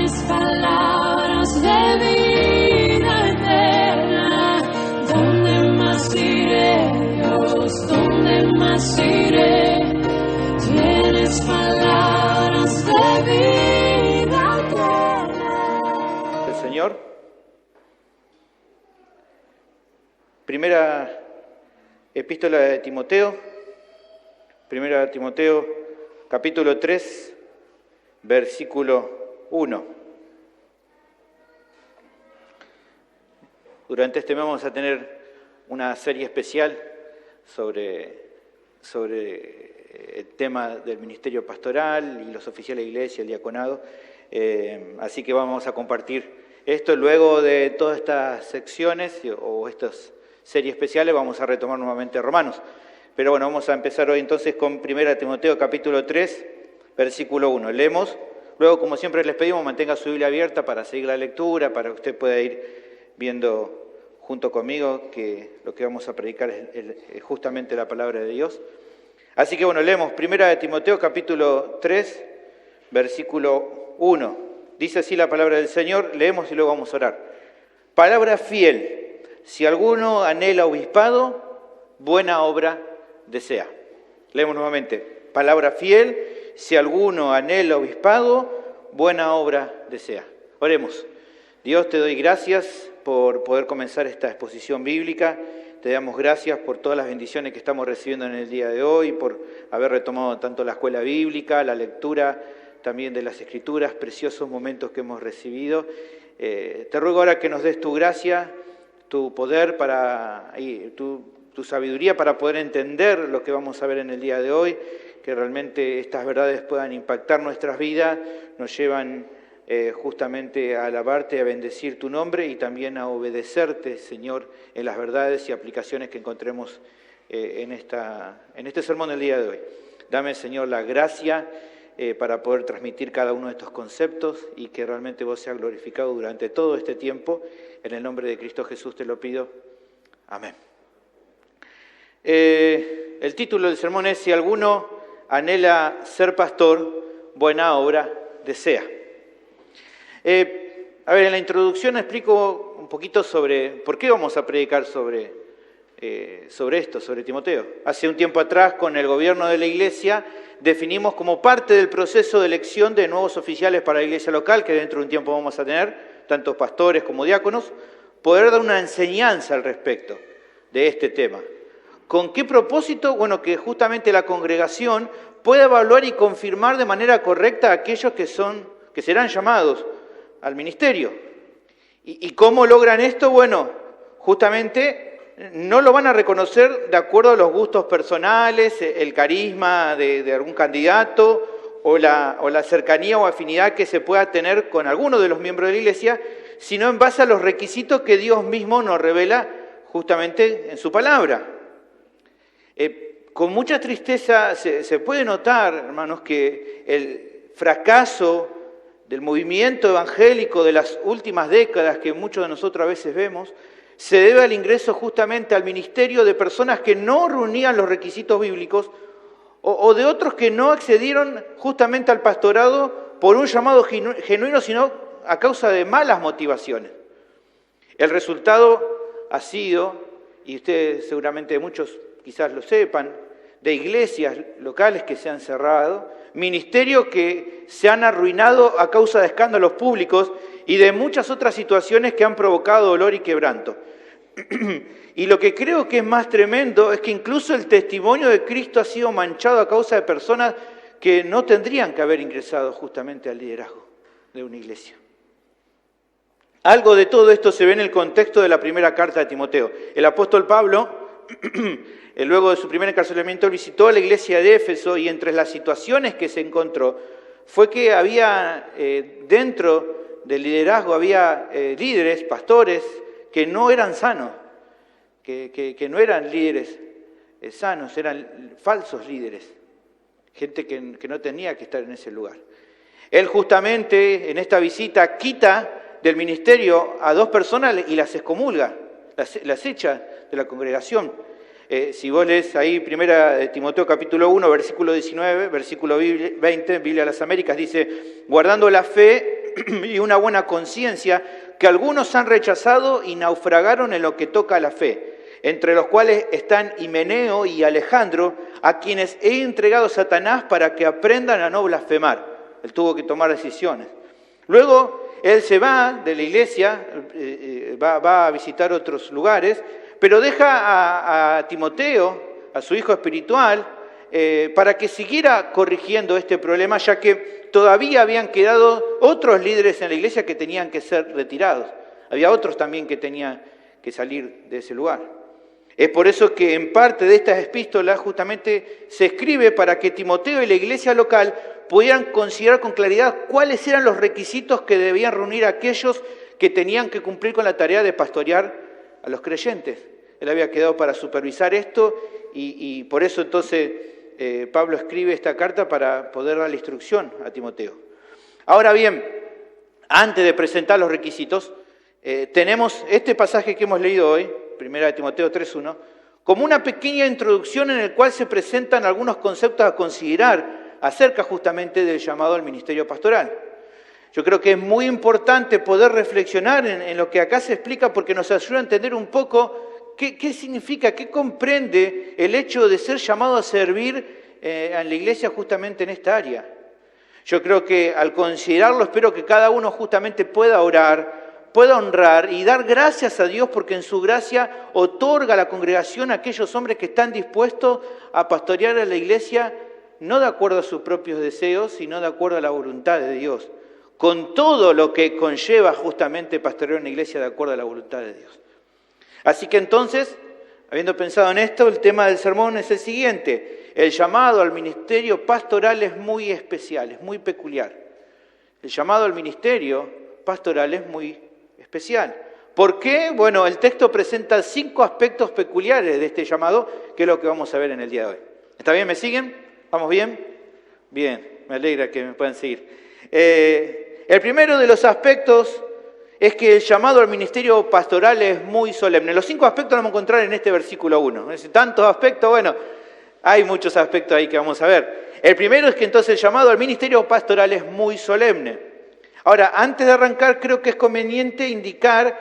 Tienes palabras de vida eterna. ¿Dónde más iré, Dios? ¿Dónde más iré? Tienes palabras de vida eterna. El Señor. Primera epístola de Timoteo. Primera Timoteo, capítulo 3, versículo 1. Durante este mes vamos a tener una serie especial sobre el tema del ministerio pastoral y los oficiales de iglesia, el diaconado. Así que vamos a compartir esto. Luego de todas estas secciones o estas series especiales vamos a retomar nuevamente Romanos. Pero bueno, vamos a empezar hoy entonces con 1 Timoteo capítulo 3, versículo 1. Leemos, luego como siempre les pedimos, mantenga su Biblia abierta para seguir la lectura, para que usted pueda ir viendo junto conmigo que lo que vamos a predicar es justamente la palabra de Dios. Así que bueno, leemos 1 Timoteo capítulo 3, versículo 1. Dice así la palabra del Señor, leemos y luego vamos a orar. Palabra fiel, si alguno anhela obispado, buena obra desea. Leemos nuevamente. Palabra fiel, si alguno anhela obispado, buena obra desea. Oremos. Dios, te doy gracias por poder comenzar esta exposición bíblica. Te damos gracias por todas las bendiciones que estamos recibiendo en el día de hoy, por haber retomado tanto la escuela bíblica, la lectura también de las Escrituras, preciosos momentos que hemos recibido. Te ruego ahora que nos des tu gracia, tu poder tu sabiduría para poder entender lo que vamos a ver en el día de hoy, que realmente estas verdades puedan impactar nuestras vidas, nos llevan justamente a alabarte, a bendecir tu nombre y también a obedecerte, Señor, en las verdades y aplicaciones que encontremos en este sermón del día de hoy. Dame, Señor, la gracia para poder transmitir cada uno de estos conceptos y que realmente vos seas glorificado durante todo este tiempo. En el nombre de Cristo Jesús te lo pido. Amén. El título del sermón es: si alguno anhela ser pastor, buena obra desea. En la introducción explico un poquito sobre por qué vamos a predicar sobre esto, sobre Timoteo. Hace un tiempo atrás, con el gobierno de la iglesia, definimos como parte del proceso de elección de nuevos oficiales para la iglesia local, que dentro de un tiempo vamos a tener, tanto pastores como diáconos, poder dar una enseñanza al respecto de este tema. ¿Con qué propósito? Bueno, que justamente la congregación pueda evaluar y confirmar de manera correcta a aquellos que serán llamados al ministerio. ¿Y cómo logran esto? Bueno, justamente no lo van a reconocer de acuerdo a los gustos personales, el carisma de algún candidato o la cercanía o afinidad que se pueda tener con alguno de los miembros de la iglesia, sino en base a los requisitos que Dios mismo nos revela justamente en su palabra. Con mucha tristeza se puede notar, hermanos, que el fracaso del movimiento evangélico de las últimas décadas, que muchos de nosotros a veces vemos, se debe al ingreso justamente al ministerio de personas que no reunían los requisitos bíblicos o de otros que no accedieron justamente al pastorado por un llamado genuino, sino a causa de malas motivaciones. El resultado ha sido, y ustedes seguramente muchos quizás lo sepan, de iglesias locales que se han cerrado, ministerios que se han arruinado a causa de escándalos públicos y de muchas otras situaciones que han provocado dolor y quebranto. Y lo que creo que es más tremendo es que incluso el testimonio de Cristo ha sido manchado a causa de personas que no tendrían que haber ingresado justamente al liderazgo de una iglesia. Algo de todo esto se ve en el contexto de la primera carta de Timoteo. El apóstol Pablo, luego de su primer encarcelamiento, visitó a la iglesia de Éfeso y entre las situaciones que se encontró fue que había dentro del liderazgo, había líderes, pastores, que no eran sanos, que no eran líderes sanos, eran falsos líderes, gente que no tenía que estar en ese lugar. Él justamente en esta visita quita del ministerio a 2 personas y las excomulga, las echa de la congregación. Si vos lees ahí 1 Timoteo capítulo 1, versículo 19, versículo 20, Biblia de las Américas, dice: guardando la fe y una buena conciencia que algunos han rechazado y naufragaron en lo que toca a la fe, entre los cuales están Himeneo y Alejandro, a quienes he entregado a Satanás para que aprendan a no blasfemar. Él tuvo que tomar decisiones. Luego, él se va de la iglesia, va a visitar otros lugares, pero deja a Timoteo, a su hijo espiritual, para que siguiera corrigiendo este problema, ya que todavía habían quedado otros líderes en la iglesia que tenían que ser retirados. Había otros también que tenían que salir de ese lugar. Es por eso que en parte de estas epístolas justamente se escribe para que Timoteo y la iglesia local pudieran considerar con claridad cuáles eran los requisitos que debían reunir aquellos que tenían que cumplir con la tarea de pastorear a los creyentes. Él había quedado para supervisar esto y por eso entonces Pablo escribe esta carta para poder dar la instrucción a Timoteo. Ahora bien, antes de presentar los requisitos, tenemos este pasaje que hemos leído hoy, 1 Timoteo 3:1, como una pequeña introducción en el cual se presentan algunos conceptos a considerar acerca justamente del llamado al ministerio pastoral. Yo creo que es muy importante poder reflexionar en lo que acá se explica porque nos ayuda a entender un poco qué significa, qué comprende el hecho de ser llamado a servir en la iglesia justamente en esta área. Yo creo que al considerarlo espero que cada uno justamente pueda orar, pueda honrar y dar gracias a Dios porque en su gracia otorga a la congregación a aquellos hombres que están dispuestos a pastorear a la iglesia no de acuerdo a sus propios deseos, sino de acuerdo a la voluntad de Dios, con todo lo que conlleva justamente pastorear una iglesia de acuerdo a la voluntad de Dios. Así que entonces, habiendo pensado en esto, el tema del sermón es el siguiente. El llamado al ministerio pastoral es muy especial, es muy peculiar. El llamado al ministerio pastoral es muy especial. ¿Por qué? Bueno, el texto presenta 5 aspectos peculiares de este llamado, que es lo que vamos a ver en el día de hoy. ¿Está bien? ¿Me siguen? ¿Vamos bien? Bien, me alegra que me puedan seguir. El primero de los aspectos es que el llamado al ministerio pastoral es muy solemne. Los 5 aspectos los vamos a encontrar en este versículo 1. Tantos aspectos, bueno, hay muchos aspectos ahí que vamos a ver. El primero es que entonces el llamado al ministerio pastoral es muy solemne. Ahora, antes de arrancar, creo que es conveniente indicar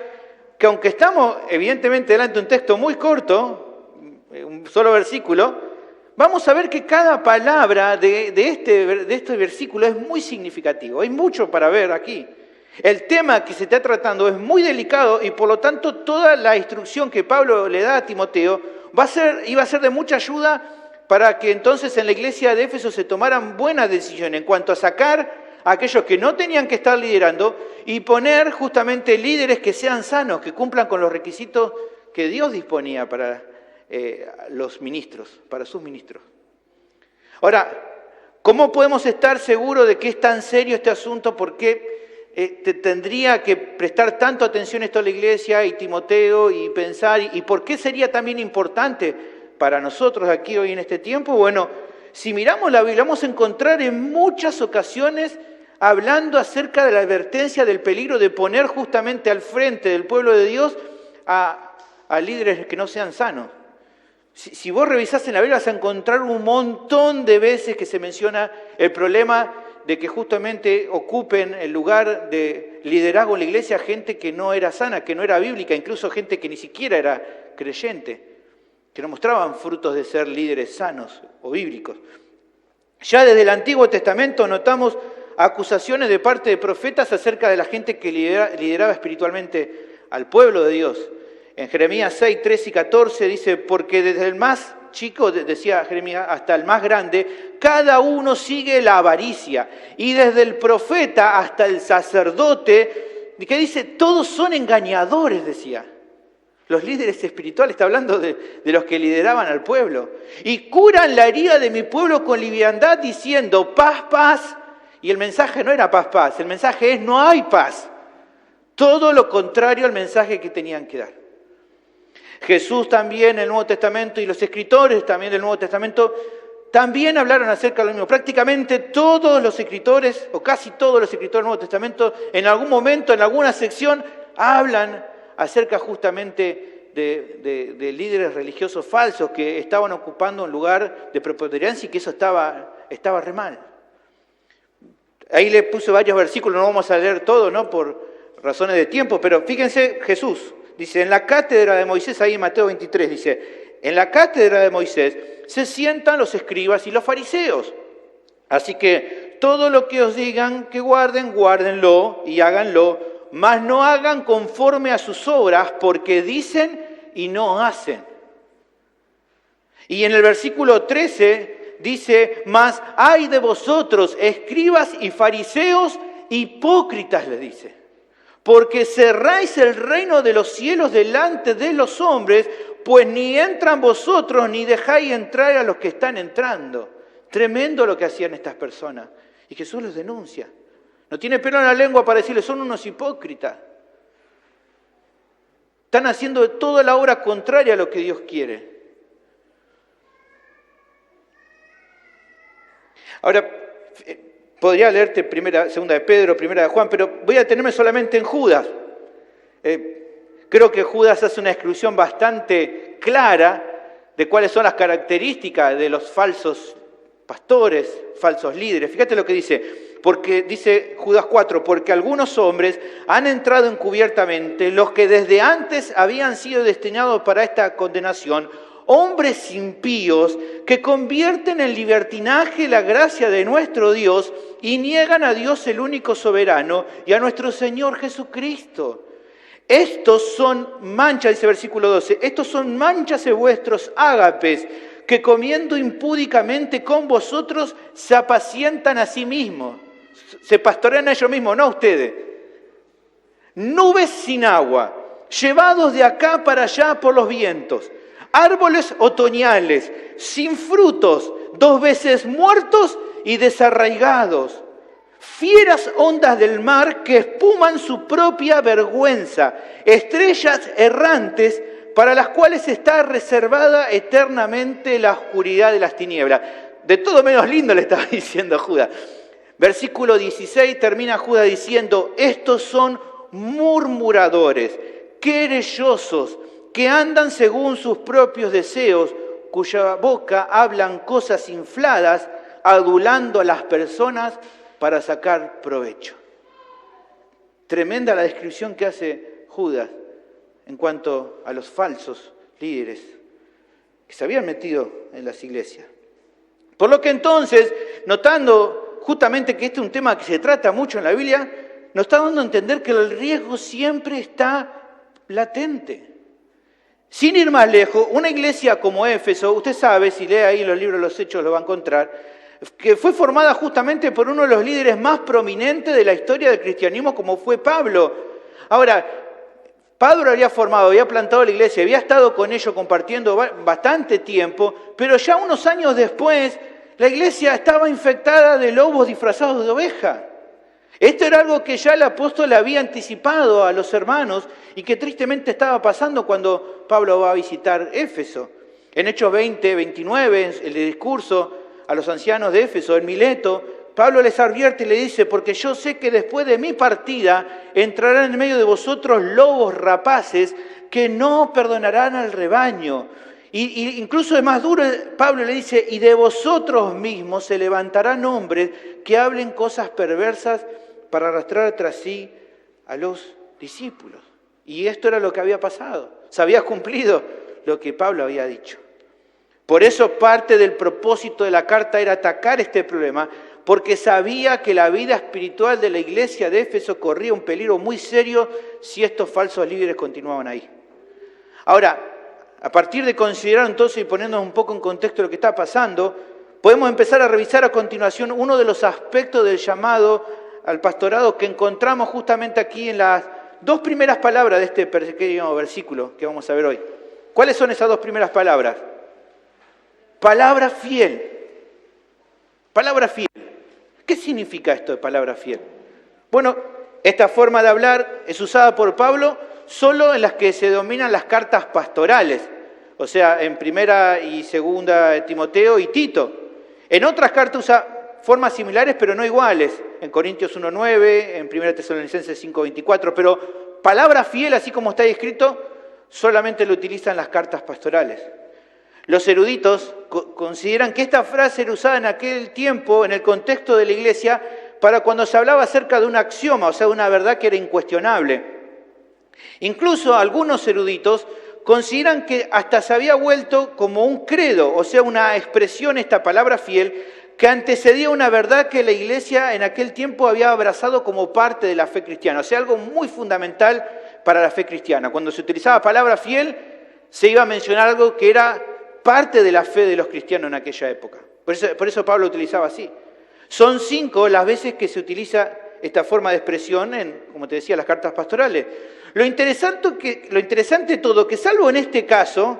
que aunque estamos evidentemente delante de un texto muy corto, un solo versículo, vamos a ver que cada palabra de este versículo es muy significativo. Hay mucho para ver aquí. El tema que se está tratando es muy delicado y por lo tanto toda la instrucción que Pablo le da a Timoteo iba a ser de mucha ayuda para que entonces en la iglesia de Éfeso se tomaran buenas decisiones en cuanto a sacar a aquellos que no tenían que estar liderando y poner justamente líderes que sean sanos, que cumplan con los requisitos que Dios disponía para los ministros, para sus ministros. Ahora, ¿cómo podemos estar seguros de que es tan serio este asunto? ¿Por qué tendría que prestar tanto atención esto a la iglesia y Timoteo y pensar? ¿Y por qué sería también importante para nosotros aquí hoy en este tiempo? Bueno, si miramos la Biblia vamos a encontrar en muchas ocasiones hablando acerca de la advertencia del peligro de poner justamente al frente del pueblo de Dios a líderes que no sean sanos. Si vos revisás en la Biblia vas a encontrar un montón de veces que se menciona el problema de que justamente ocupen el lugar de liderazgo en la iglesia gente que no era sana, que no era bíblica, incluso gente que ni siquiera era creyente, que no mostraban frutos de ser líderes sanos o bíblicos. Ya desde el Antiguo Testamento notamos acusaciones de parte de profetas acerca de la gente que lideraba espiritualmente al pueblo de Dios. En Jeremías 6, 13 y 14 dice, porque desde el más chico, decía Jeremías, hasta el más grande, cada uno sigue la avaricia. Y desde el profeta hasta el sacerdote, que dice, todos son engañadores, decía. Los líderes espirituales, está hablando de los que lideraban al pueblo. Y curan la herida de mi pueblo con liviandad diciendo, paz, paz. Y el mensaje no era paz, paz. El mensaje es, no hay paz. Todo lo contrario al mensaje que tenían que dar. Jesús también en el Nuevo Testamento y los escritores también del Nuevo Testamento también hablaron acerca de lo mismo. Prácticamente todos los escritores, o casi todos los escritores del Nuevo Testamento, en algún momento, en alguna sección, hablan acerca justamente de líderes religiosos falsos que estaban ocupando un lugar de preponderancia y que eso estaba re mal. Ahí le puse varios versículos, no vamos a leer todo, ¿no? Por razones de tiempo, pero fíjense, Jesús dice, en la cátedra de Moisés, ahí en Mateo 23, dice, en la cátedra de Moisés se sientan los escribas y los fariseos. Así que todo lo que os digan que guarden, guárdenlo y háganlo, mas no hagan conforme a sus obras, porque dicen y no hacen. Y en el versículo 13 dice, mas ay de vosotros, escribas y fariseos, hipócritas, les dice, porque cerráis el reino de los cielos delante de los hombres, pues ni entran vosotros ni dejáis entrar a los que están entrando. Tremendo lo que hacían estas personas. Y Jesús los denuncia. No tiene pelo en la lengua para decirles, son unos hipócritas. Están haciendo toda la obra contraria a lo que Dios quiere. Ahora, podría leerte segunda de Pedro, primera de Juan, pero voy a detenerme solamente en Judas. Creo que Judas hace una descripción bastante clara de cuáles son las características de los falsos pastores, falsos líderes. Fíjate lo que dice, porque dice Judas 4, porque algunos hombres han entrado encubiertamente, los que desde antes habían sido destinados para esta condenación, hombres impíos que convierten en libertinaje la gracia de nuestro Dios y niegan a Dios el único soberano y a nuestro Señor Jesucristo. Estos son manchas, dice versículo 12, estos son manchas de vuestros ágapes, que comiendo impúdicamente con vosotros se apacientan a sí mismos. Se pastorean a ellos mismos, no a ustedes. Nubes sin agua, llevados de acá para allá por los vientos. Árboles otoñales, sin frutos, 2 veces muertos y desarraigados. Fieras ondas del mar que espuman su propia vergüenza. Estrellas errantes para las cuales está reservada eternamente la oscuridad de las tinieblas. De todo menos lindo le estaba diciendo Judas. Versículo 16 termina Judas diciendo, estos son murmuradores, querellosos, que andan según sus propios deseos, cuya boca hablan cosas infladas, adulando a las personas para sacar provecho. Tremenda la descripción que hace Judas en cuanto a los falsos líderes que se habían metido en las iglesias. Por lo que entonces, notando justamente que este es un tema que se trata mucho en la Biblia, nos está dando a entender que el riesgo siempre está latente. Sin ir más lejos, una iglesia como Éfeso, usted sabe, si lee ahí los libros de los Hechos lo va a encontrar, que fue formada justamente por uno de los líderes más prominentes de la historia del cristianismo como fue Pablo. Ahora, Pablo había plantado la iglesia, había estado con ellos compartiendo bastante tiempo, pero ya unos años después la iglesia estaba infectada de lobos disfrazados de oveja. Esto era algo que ya el apóstol había anticipado a los hermanos y que tristemente estaba pasando cuando Pablo va a visitar Éfeso. En Hechos 20, 29, el discurso a los ancianos de Éfeso, en Mileto, Pablo les advierte y le dice, porque yo sé que después de mi partida entrarán en medio de vosotros lobos rapaces que no perdonarán al rebaño. Y incluso es más duro, Pablo le dice, y de vosotros mismos se levantarán hombres que hablen cosas perversas para arrastrar tras sí a los discípulos. Y esto era lo que había pasado. Se había cumplido lo que Pablo había dicho. Por eso parte del propósito de la carta era atacar este problema, porque sabía que la vida espiritual de la iglesia de Éfeso corría un peligro muy serio si estos falsos líderes continuaban ahí. Ahora, a partir de considerar entonces y poniéndonos un poco en contexto de lo que está pasando, podemos empezar a revisar a continuación uno de los aspectos del llamado al pastorado que encontramos justamente aquí en las 2 primeras palabras de este pequeño versículo que vamos a ver hoy. ¿Cuáles son esas 2 primeras palabras? Palabra fiel. Palabra fiel. ¿Qué significa esto de palabra fiel? Bueno, esta forma de hablar es usada por Pablo solo en las que se dominan las cartas pastorales, o sea, en primera y segunda de Timoteo y Tito. En otras cartas usa formas similares pero no iguales, en Corintios 1:9, en 1 Tesalonicenses 5:24, pero palabra fiel, así como está escrito, solamente lo utilizan las cartas pastorales. Los eruditos consideran que esta frase era usada en aquel tiempo, en el contexto de la iglesia, para cuando se hablaba acerca de un axioma, o sea, una verdad que era incuestionable. Incluso algunos eruditos consideran que hasta se había vuelto como un credo, o sea, una expresión, esta palabra fiel, que antecedía una verdad que la Iglesia en aquel tiempo había abrazado como parte de la fe cristiana, o sea, algo muy fundamental para la fe cristiana. Cuando se utilizaba palabra fiel, se iba a mencionar algo que era parte de la fe de los cristianos en aquella época. Por eso Pablo utilizaba así. Son 5 las veces que se utiliza esta forma de expresión en, como te decía, las cartas pastorales. Lo interesante de todo, que salvo en este caso,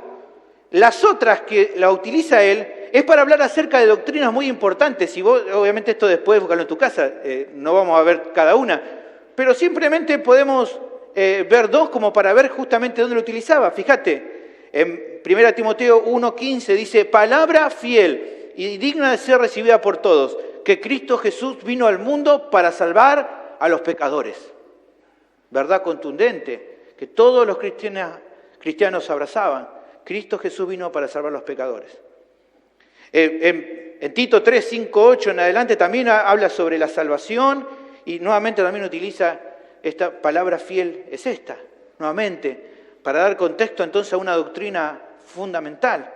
las otras que la utiliza él, es para hablar acerca de doctrinas muy importantes. Y vos, obviamente esto después búscalo en tu casa, no vamos a ver cada una, pero simplemente podemos ver 2 como para ver justamente dónde lo utilizaba. Fíjate, en 1 Timoteo 1:15 dice, palabra fiel y digna de ser recibida por todos, que Cristo Jesús vino al mundo para salvar a los pecadores. Verdad contundente, que todos los cristianos abrazaban. Cristo Jesús vino para salvar a los pecadores. En Tito 3, 5, 8 en adelante también habla sobre la salvación y nuevamente también utiliza esta palabra fiel, es esta, nuevamente, para dar contexto entonces a una doctrina fundamental.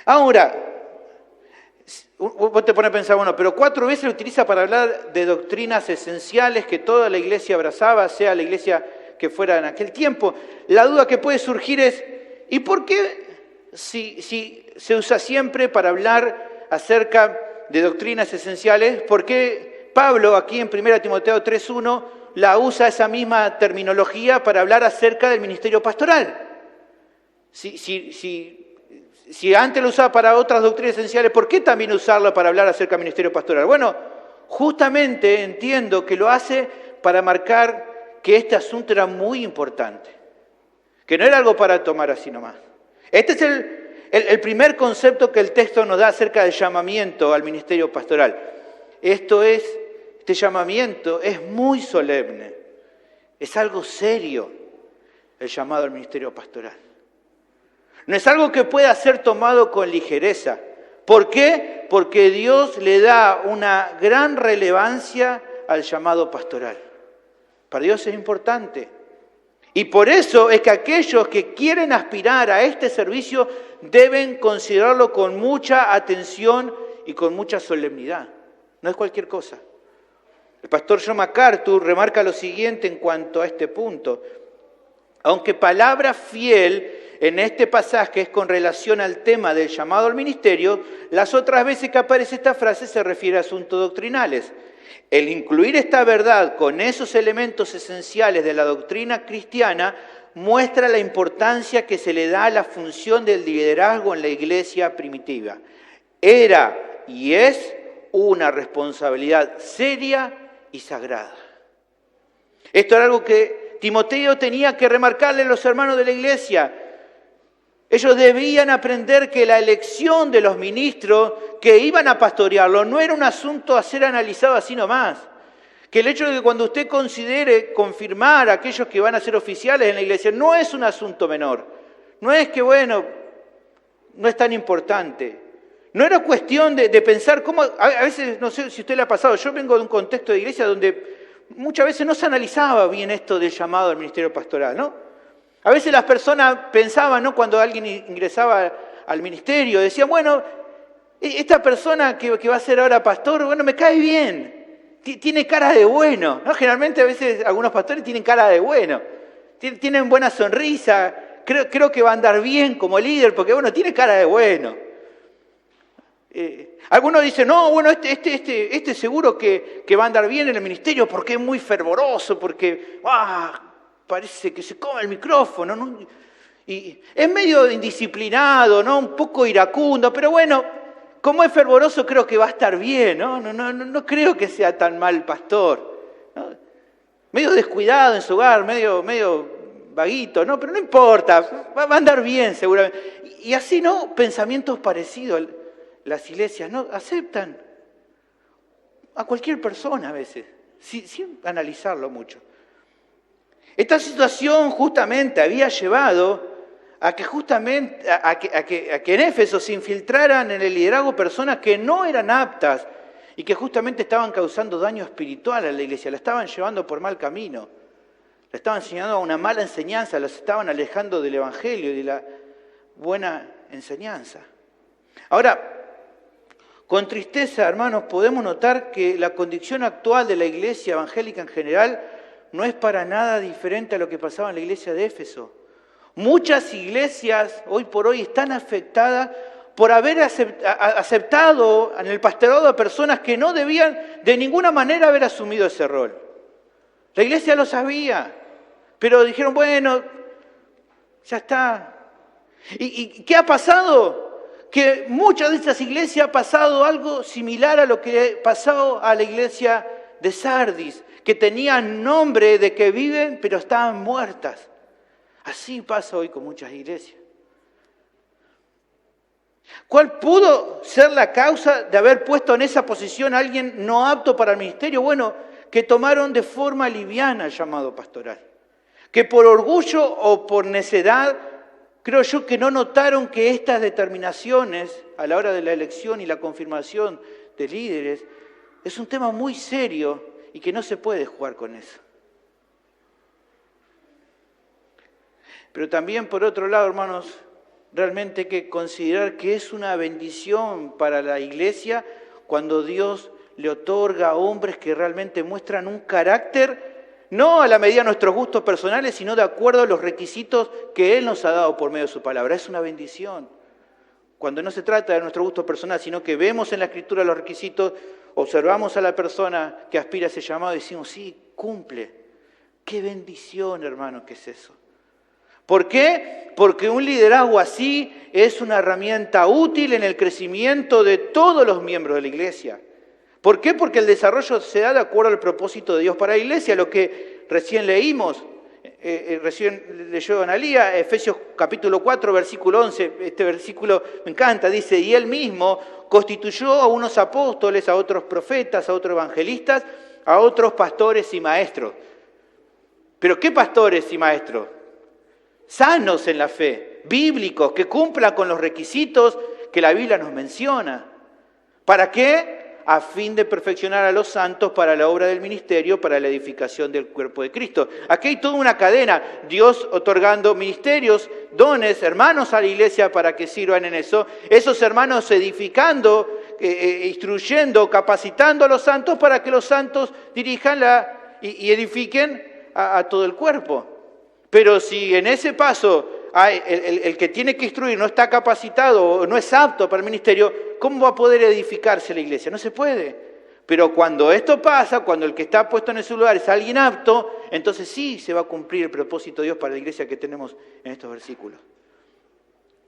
Ahora, vos te pones a pensar, bueno, pero 4 veces lo utiliza para hablar de doctrinas esenciales que toda la iglesia abrazaba, sea la iglesia que fuera en aquel tiempo. La duda que puede surgir es, ¿y por qué si se usa siempre para hablar acerca de doctrinas esenciales, por qué Pablo aquí en 1 Timoteo 3:1 la usa esa misma terminología para hablar acerca del ministerio pastoral? Si antes lo usaba para otras doctrinas esenciales, ¿por qué también usarlo para hablar acerca del ministerio pastoral? Bueno, justamente entiendo que lo hace para marcar que este asunto era muy importante, que no era algo para tomar así nomás. Este es el primer concepto que el texto nos da acerca del llamamiento al ministerio pastoral. Este llamamiento es muy solemne, es algo serio el llamado al ministerio pastoral. No es algo que pueda ser tomado con ligereza. ¿Por qué? Porque Dios le da una gran relevancia al llamado pastoral. Para Dios es importante. Y por eso es que aquellos que quieren aspirar a este servicio deben considerarlo con mucha atención y con mucha solemnidad. No es cualquier cosa. El pastor John MacArthur remarca lo siguiente en cuanto a este punto. Aunque palabra fiel en este pasaje es con relación al tema del llamado al ministerio, las otras veces que aparece esta frase se refiere a asuntos doctrinales. El incluir esta verdad con esos elementos esenciales de la doctrina cristiana muestra la importancia que se le da a la función del liderazgo en la iglesia primitiva. Era y es una responsabilidad seria y sagrada. Esto era algo que Timoteo tenía que remarcarle a los hermanos de la iglesia. Ellos debían aprender que la elección de los ministros que iban a pastorearlo no era un asunto a ser analizado así nomás. Que el hecho de que cuando usted considere confirmar a aquellos que van a ser oficiales en la iglesia no es un asunto menor. No es que, bueno, no es tan importante. No era cuestión de pensar cómo, a veces, no sé si a usted le ha pasado, yo vengo de un contexto de iglesia donde muchas veces no se analizaba bien esto del llamado al ministerio pastoral, ¿no? A veces las personas pensaban, ¿no? Cuando alguien ingresaba al ministerio, decían, bueno, esta persona que va a ser ahora pastor, bueno, me cae bien, tiene cara de bueno, ¿no? Generalmente a veces algunos pastores tienen cara de bueno, tienen buena sonrisa, creo que va a andar bien como líder, porque bueno, tiene cara de bueno. Algunos dicen, no, bueno, este seguro que va a andar bien en el ministerio porque es muy fervoroso, porque parece que se come el micrófono, ¿no? Y es medio indisciplinado, ¿no? Un poco iracundo, pero bueno, como es fervoroso creo que va a estar bien, ¿no? No creo que sea tan mal pastor, ¿no? Medio descuidado en su hogar, medio vaguito, ¿no? Pero no importa, va a andar bien seguramente. Y así, ¿no? Pensamientos parecidos. Las iglesias no aceptan a cualquier persona a veces, sin analizarlo mucho. Esta situación justamente había llevado a que en Éfeso se infiltraran en el liderazgo personas que no eran aptas y que justamente estaban causando daño espiritual a la iglesia, la estaban llevando por mal camino, la estaban enseñando a una mala enseñanza, las estaban alejando del Evangelio y de la buena enseñanza. Ahora, con tristeza, hermanos, podemos notar que la condición actual de la iglesia evangélica en general no es para nada diferente a lo que pasaba en la iglesia de Éfeso. Muchas iglesias hoy por hoy están afectadas por haber aceptado en el pastorado a personas que no debían de ninguna manera haber asumido ese rol. La iglesia lo sabía, pero dijeron, bueno, ya está. ¿Y qué ha pasado? Que muchas de estas iglesias ha pasado algo similar a lo que pasó a la iglesia de Sardis, que tenían nombre de que viven, pero estaban muertas. Así pasa hoy con muchas iglesias. ¿Cuál pudo ser la causa de haber puesto en esa posición a alguien no apto para el ministerio? Bueno, que tomaron de forma liviana el llamado pastoral. Que por orgullo o por necedad, creo yo que no notaron que estas determinaciones a la hora de la elección y la confirmación de líderes es un tema muy serio y que no se puede jugar con eso. Pero también, por otro lado, hermanos, realmente hay que considerar que es una bendición para la iglesia cuando Dios le otorga a hombres que realmente muestran un carácter, no a la medida de nuestros gustos personales, sino de acuerdo a los requisitos que Él nos ha dado por medio de su palabra. Es una bendición. Cuando no se trata de nuestro gusto personal, sino que vemos en la Escritura los requisitos, observamos a la persona que aspira a ese llamado y decimos, sí, cumple. Qué bendición, hermano, que es eso. ¿Por qué? Porque un liderazgo así es una herramienta útil en el crecimiento de todos los miembros de la iglesia. ¿Por qué? Porque el desarrollo se da de acuerdo al propósito de Dios para la iglesia, lo que recién leímos, recién leyó Analía, Efesios capítulo 4, versículo 11, este versículo me encanta, dice, y Él mismo constituyó a unos apóstoles, a otros profetas, a otros evangelistas, a otros pastores y maestros. ¿Pero qué pastores y maestros? Sanos en la fe, bíblicos, que cumplan con los requisitos que la Biblia nos menciona. ¿Para qué? A fin de perfeccionar a los santos para la obra del ministerio, para la edificación del cuerpo de Cristo. Aquí hay toda una cadena, Dios otorgando ministerios, dones, hermanos a la iglesia para que sirvan en eso, esos hermanos edificando, instruyendo, capacitando a los santos para que los santos dirijan y edifiquen a todo el cuerpo. Pero si en ese paso el que tiene que instruir no está capacitado o no es apto para el ministerio, ¿cómo va a poder edificarse la iglesia? No se puede. Pero cuando esto pasa, cuando el que está puesto en ese lugar es alguien apto, entonces sí se va a cumplir el propósito de Dios para la iglesia que tenemos en estos versículos.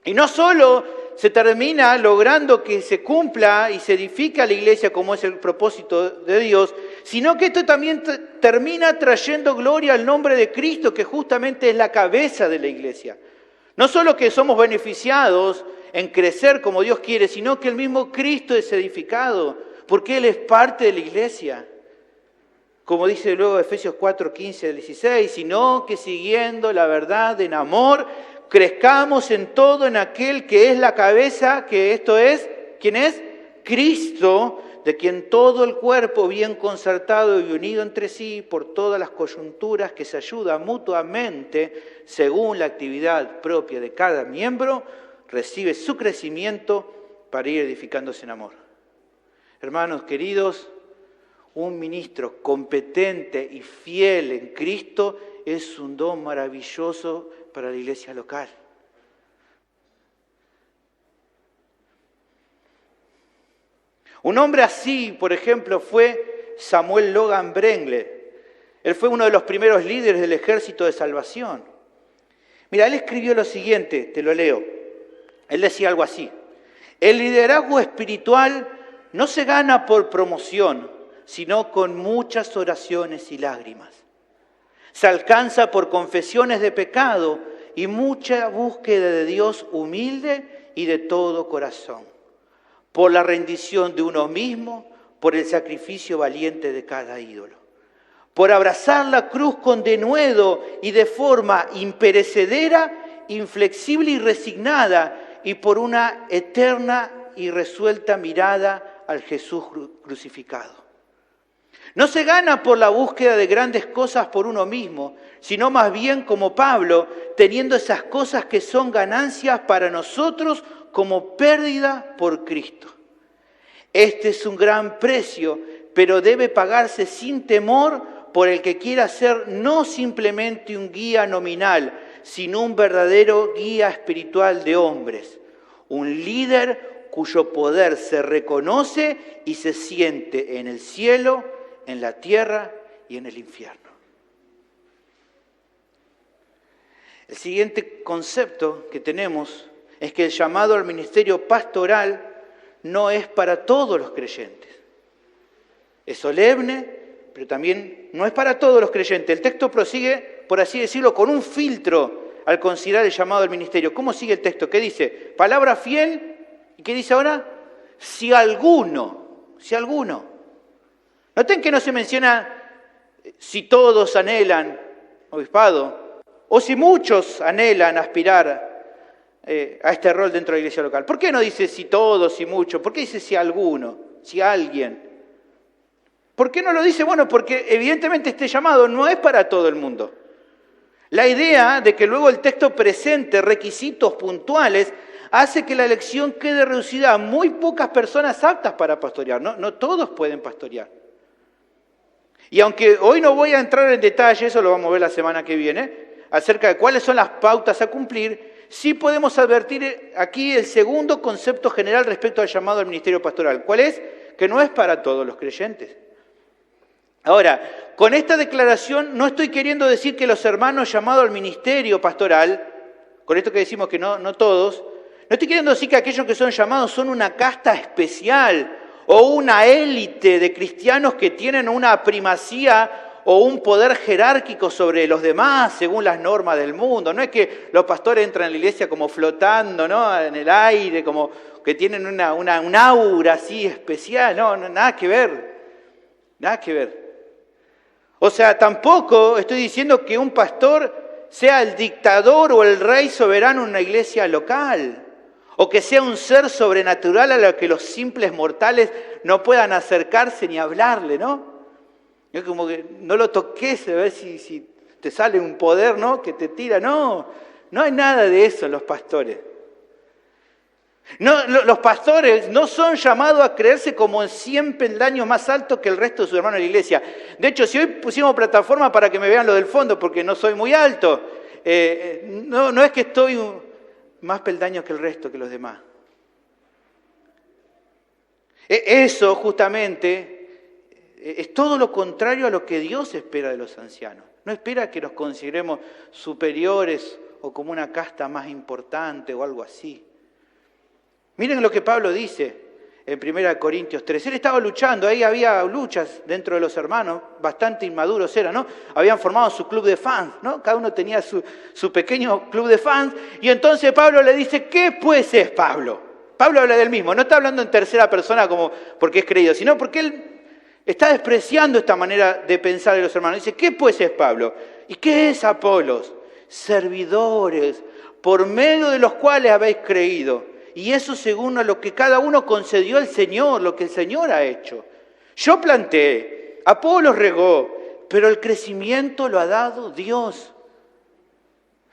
Y no solo se termina logrando que se cumpla y se edifica la iglesia como es el propósito de Dios, sino que esto también termina trayendo gloria al nombre de Cristo, que justamente es la cabeza de la iglesia. No solo que somos beneficiados en crecer como Dios quiere, sino que el mismo Cristo es edificado, porque Él es parte de la iglesia. Como dice luego Efesios 4, 15 al 16, sino que siguiendo la verdad en amor, crezcamos en todo en aquel que es la cabeza, que esto es, ¿quién es? Cristo, de quien todo el cuerpo bien concertado y unido entre sí por todas las coyunturas que se ayuda mutuamente según la actividad propia de cada miembro, recibe su crecimiento para ir edificándose en amor. Hermanos queridos, un ministro competente y fiel en Cristo es un don maravilloso para la iglesia local. Un hombre así, por ejemplo, fue Samuel Logan Brengle. Él fue uno de los primeros líderes del Ejército de Salvación. Mira, él escribió lo siguiente, te lo leo. Él decía algo así: el liderazgo espiritual no se gana por promoción, sino con muchas oraciones y lágrimas. Se alcanza por confesiones de pecado y mucha búsqueda de Dios humilde y de todo corazón, por la rendición de uno mismo, por el sacrificio valiente de cada ídolo, por abrazar la cruz con denuedo y de forma imperecedera, inflexible y resignada, y por una eterna y resuelta mirada al Jesús crucificado. No se gana por la búsqueda de grandes cosas por uno mismo, sino más bien como Pablo, teniendo esas cosas que son ganancias para nosotros como pérdida por Cristo. Este es un gran precio, pero debe pagarse sin temor por el que quiera ser no simplemente un guía nominal, sino un verdadero guía espiritual de hombres, un líder cuyo poder se reconoce y se siente en el cielo, en la tierra y en el infierno. El siguiente concepto que tenemos es que el llamado al ministerio pastoral no es para todos los creyentes. Es solemne, pero también no es para todos los creyentes. El texto prosigue, por así decirlo, con un filtro al considerar el llamado al ministerio. ¿Cómo sigue el texto? ¿Qué dice? Palabra fiel. ¿Y qué dice ahora? Si alguno. Noten que no se menciona si todos anhelan obispado o si muchos anhelan aspirar a este rol dentro de la iglesia local. ¿Por qué no dice si todos, si muchos? ¿Por qué dice si alguno, si alguien? ¿Por qué no lo dice? Bueno, porque evidentemente este llamado no es para todo el mundo. La idea de que luego el texto presente requisitos puntuales hace que la elección quede reducida a muy pocas personas aptas para pastorear. No todos pueden pastorear. Y aunque hoy no voy a entrar en detalle, eso lo vamos a ver la semana que viene, acerca de cuáles son las pautas a cumplir, sí podemos advertir aquí el segundo concepto general respecto al llamado al ministerio pastoral. ¿Cuál es? Que no es para todos los creyentes. Ahora, con esta declaración no estoy queriendo decir que los hermanos llamados al ministerio pastoral, con esto que decimos que no todos, no estoy queriendo decir que aquellos que son llamados son una casta especial o una élite de cristianos que tienen una primacía o un poder jerárquico sobre los demás según las normas del mundo. No es que los pastores entran en la iglesia como flotando, ¿no?, en el aire, como que tienen un aura así especial. No, nada que ver. Nada que ver. O sea, tampoco estoy diciendo que un pastor sea el dictador o el rey soberano en una iglesia local, o que sea un ser sobrenatural a lo que los simples mortales no puedan acercarse ni hablarle, ¿no? Es como que no lo toques a ver si te sale un poder, ¿no?, que te tira. No hay nada de eso en los pastores. No, los pastores no son llamados a creerse como en 100 peldaños más altos que el resto de sus hermanos de la iglesia. De hecho, si hoy pusimos plataforma para que me vean lo del fondo, porque no soy muy alto, no es que estoy más peldaños que el resto, que los demás. Eso justamente es todo lo contrario a lo que Dios espera de los ancianos. No espera que nos consideremos superiores o como una casta más importante o algo así. Miren lo que Pablo dice en 1 Corintios 3. Él estaba luchando, ahí había luchas dentro de los hermanos, bastante inmaduros eran, ¿no? Habían formado su club de fans, ¿no? Cada uno tenía su pequeño club de fans. Y entonces Pablo le dice, ¿qué pues es Pablo? Pablo habla del mismo, no está hablando en tercera persona como porque es creído, sino porque él está despreciando esta manera de pensar de los hermanos. Dice, ¿qué pues es Pablo? ¿Y qué es Apolos? Servidores, por medio de los cuales habéis creído. Y eso según a lo que cada uno concedió el Señor, lo que el Señor ha hecho. Yo planté, Apolos regó, pero el crecimiento lo ha dado Dios.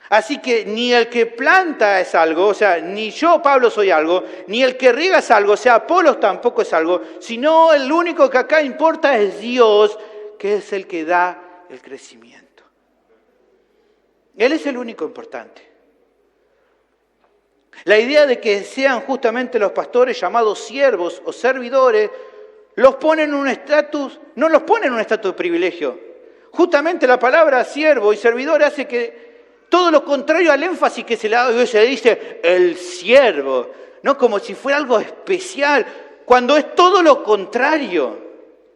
Así que ni el que planta es algo, o sea, ni yo, Pablo, soy algo, ni el que riega es algo, o sea, Apolos tampoco es algo, sino el único que acá importa es Dios, que es el que da el crecimiento. Él es el único importante. La idea de que sean justamente los pastores llamados siervos o servidores, los pone en un estatus, no los pone en un estatus de privilegio. Justamente la palabra siervo y servidor hace que todo lo contrario al énfasis que se le da, se dice el siervo, ¿no? Como si fuera algo especial, cuando es todo lo contrario.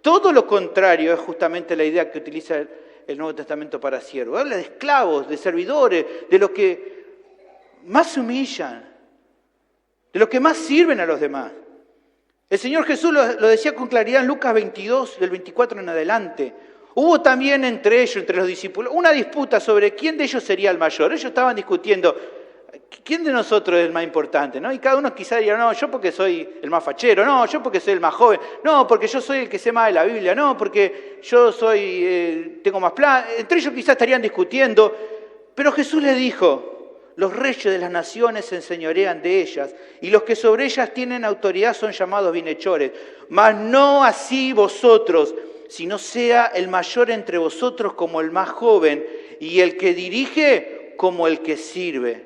Todo lo contrario es justamente la idea que utiliza el Nuevo Testamento para siervo. Habla de esclavos, de servidores, de los que más se humillan, de los que más sirven a los demás. El Señor Jesús lo decía con claridad en Lucas 22, del 24 en adelante. Hubo también entre ellos, entre los discípulos, una disputa sobre quién de ellos sería el mayor. Ellos estaban discutiendo, ¿quién de nosotros es el más importante? ¿No? Y cada uno quizá diría, no, yo porque soy el más fachero, no, yo porque soy el más joven, no, porque yo soy el que sé más de la Biblia, no, porque yo tengo más plan. Entre ellos quizás estarían discutiendo, pero Jesús les dijo, los reyes de las naciones se enseñorean de ellas, y los que sobre ellas tienen autoridad son llamados bienhechores. Mas no así vosotros, sino sea el mayor entre vosotros como el más joven, y el que dirige como el que sirve.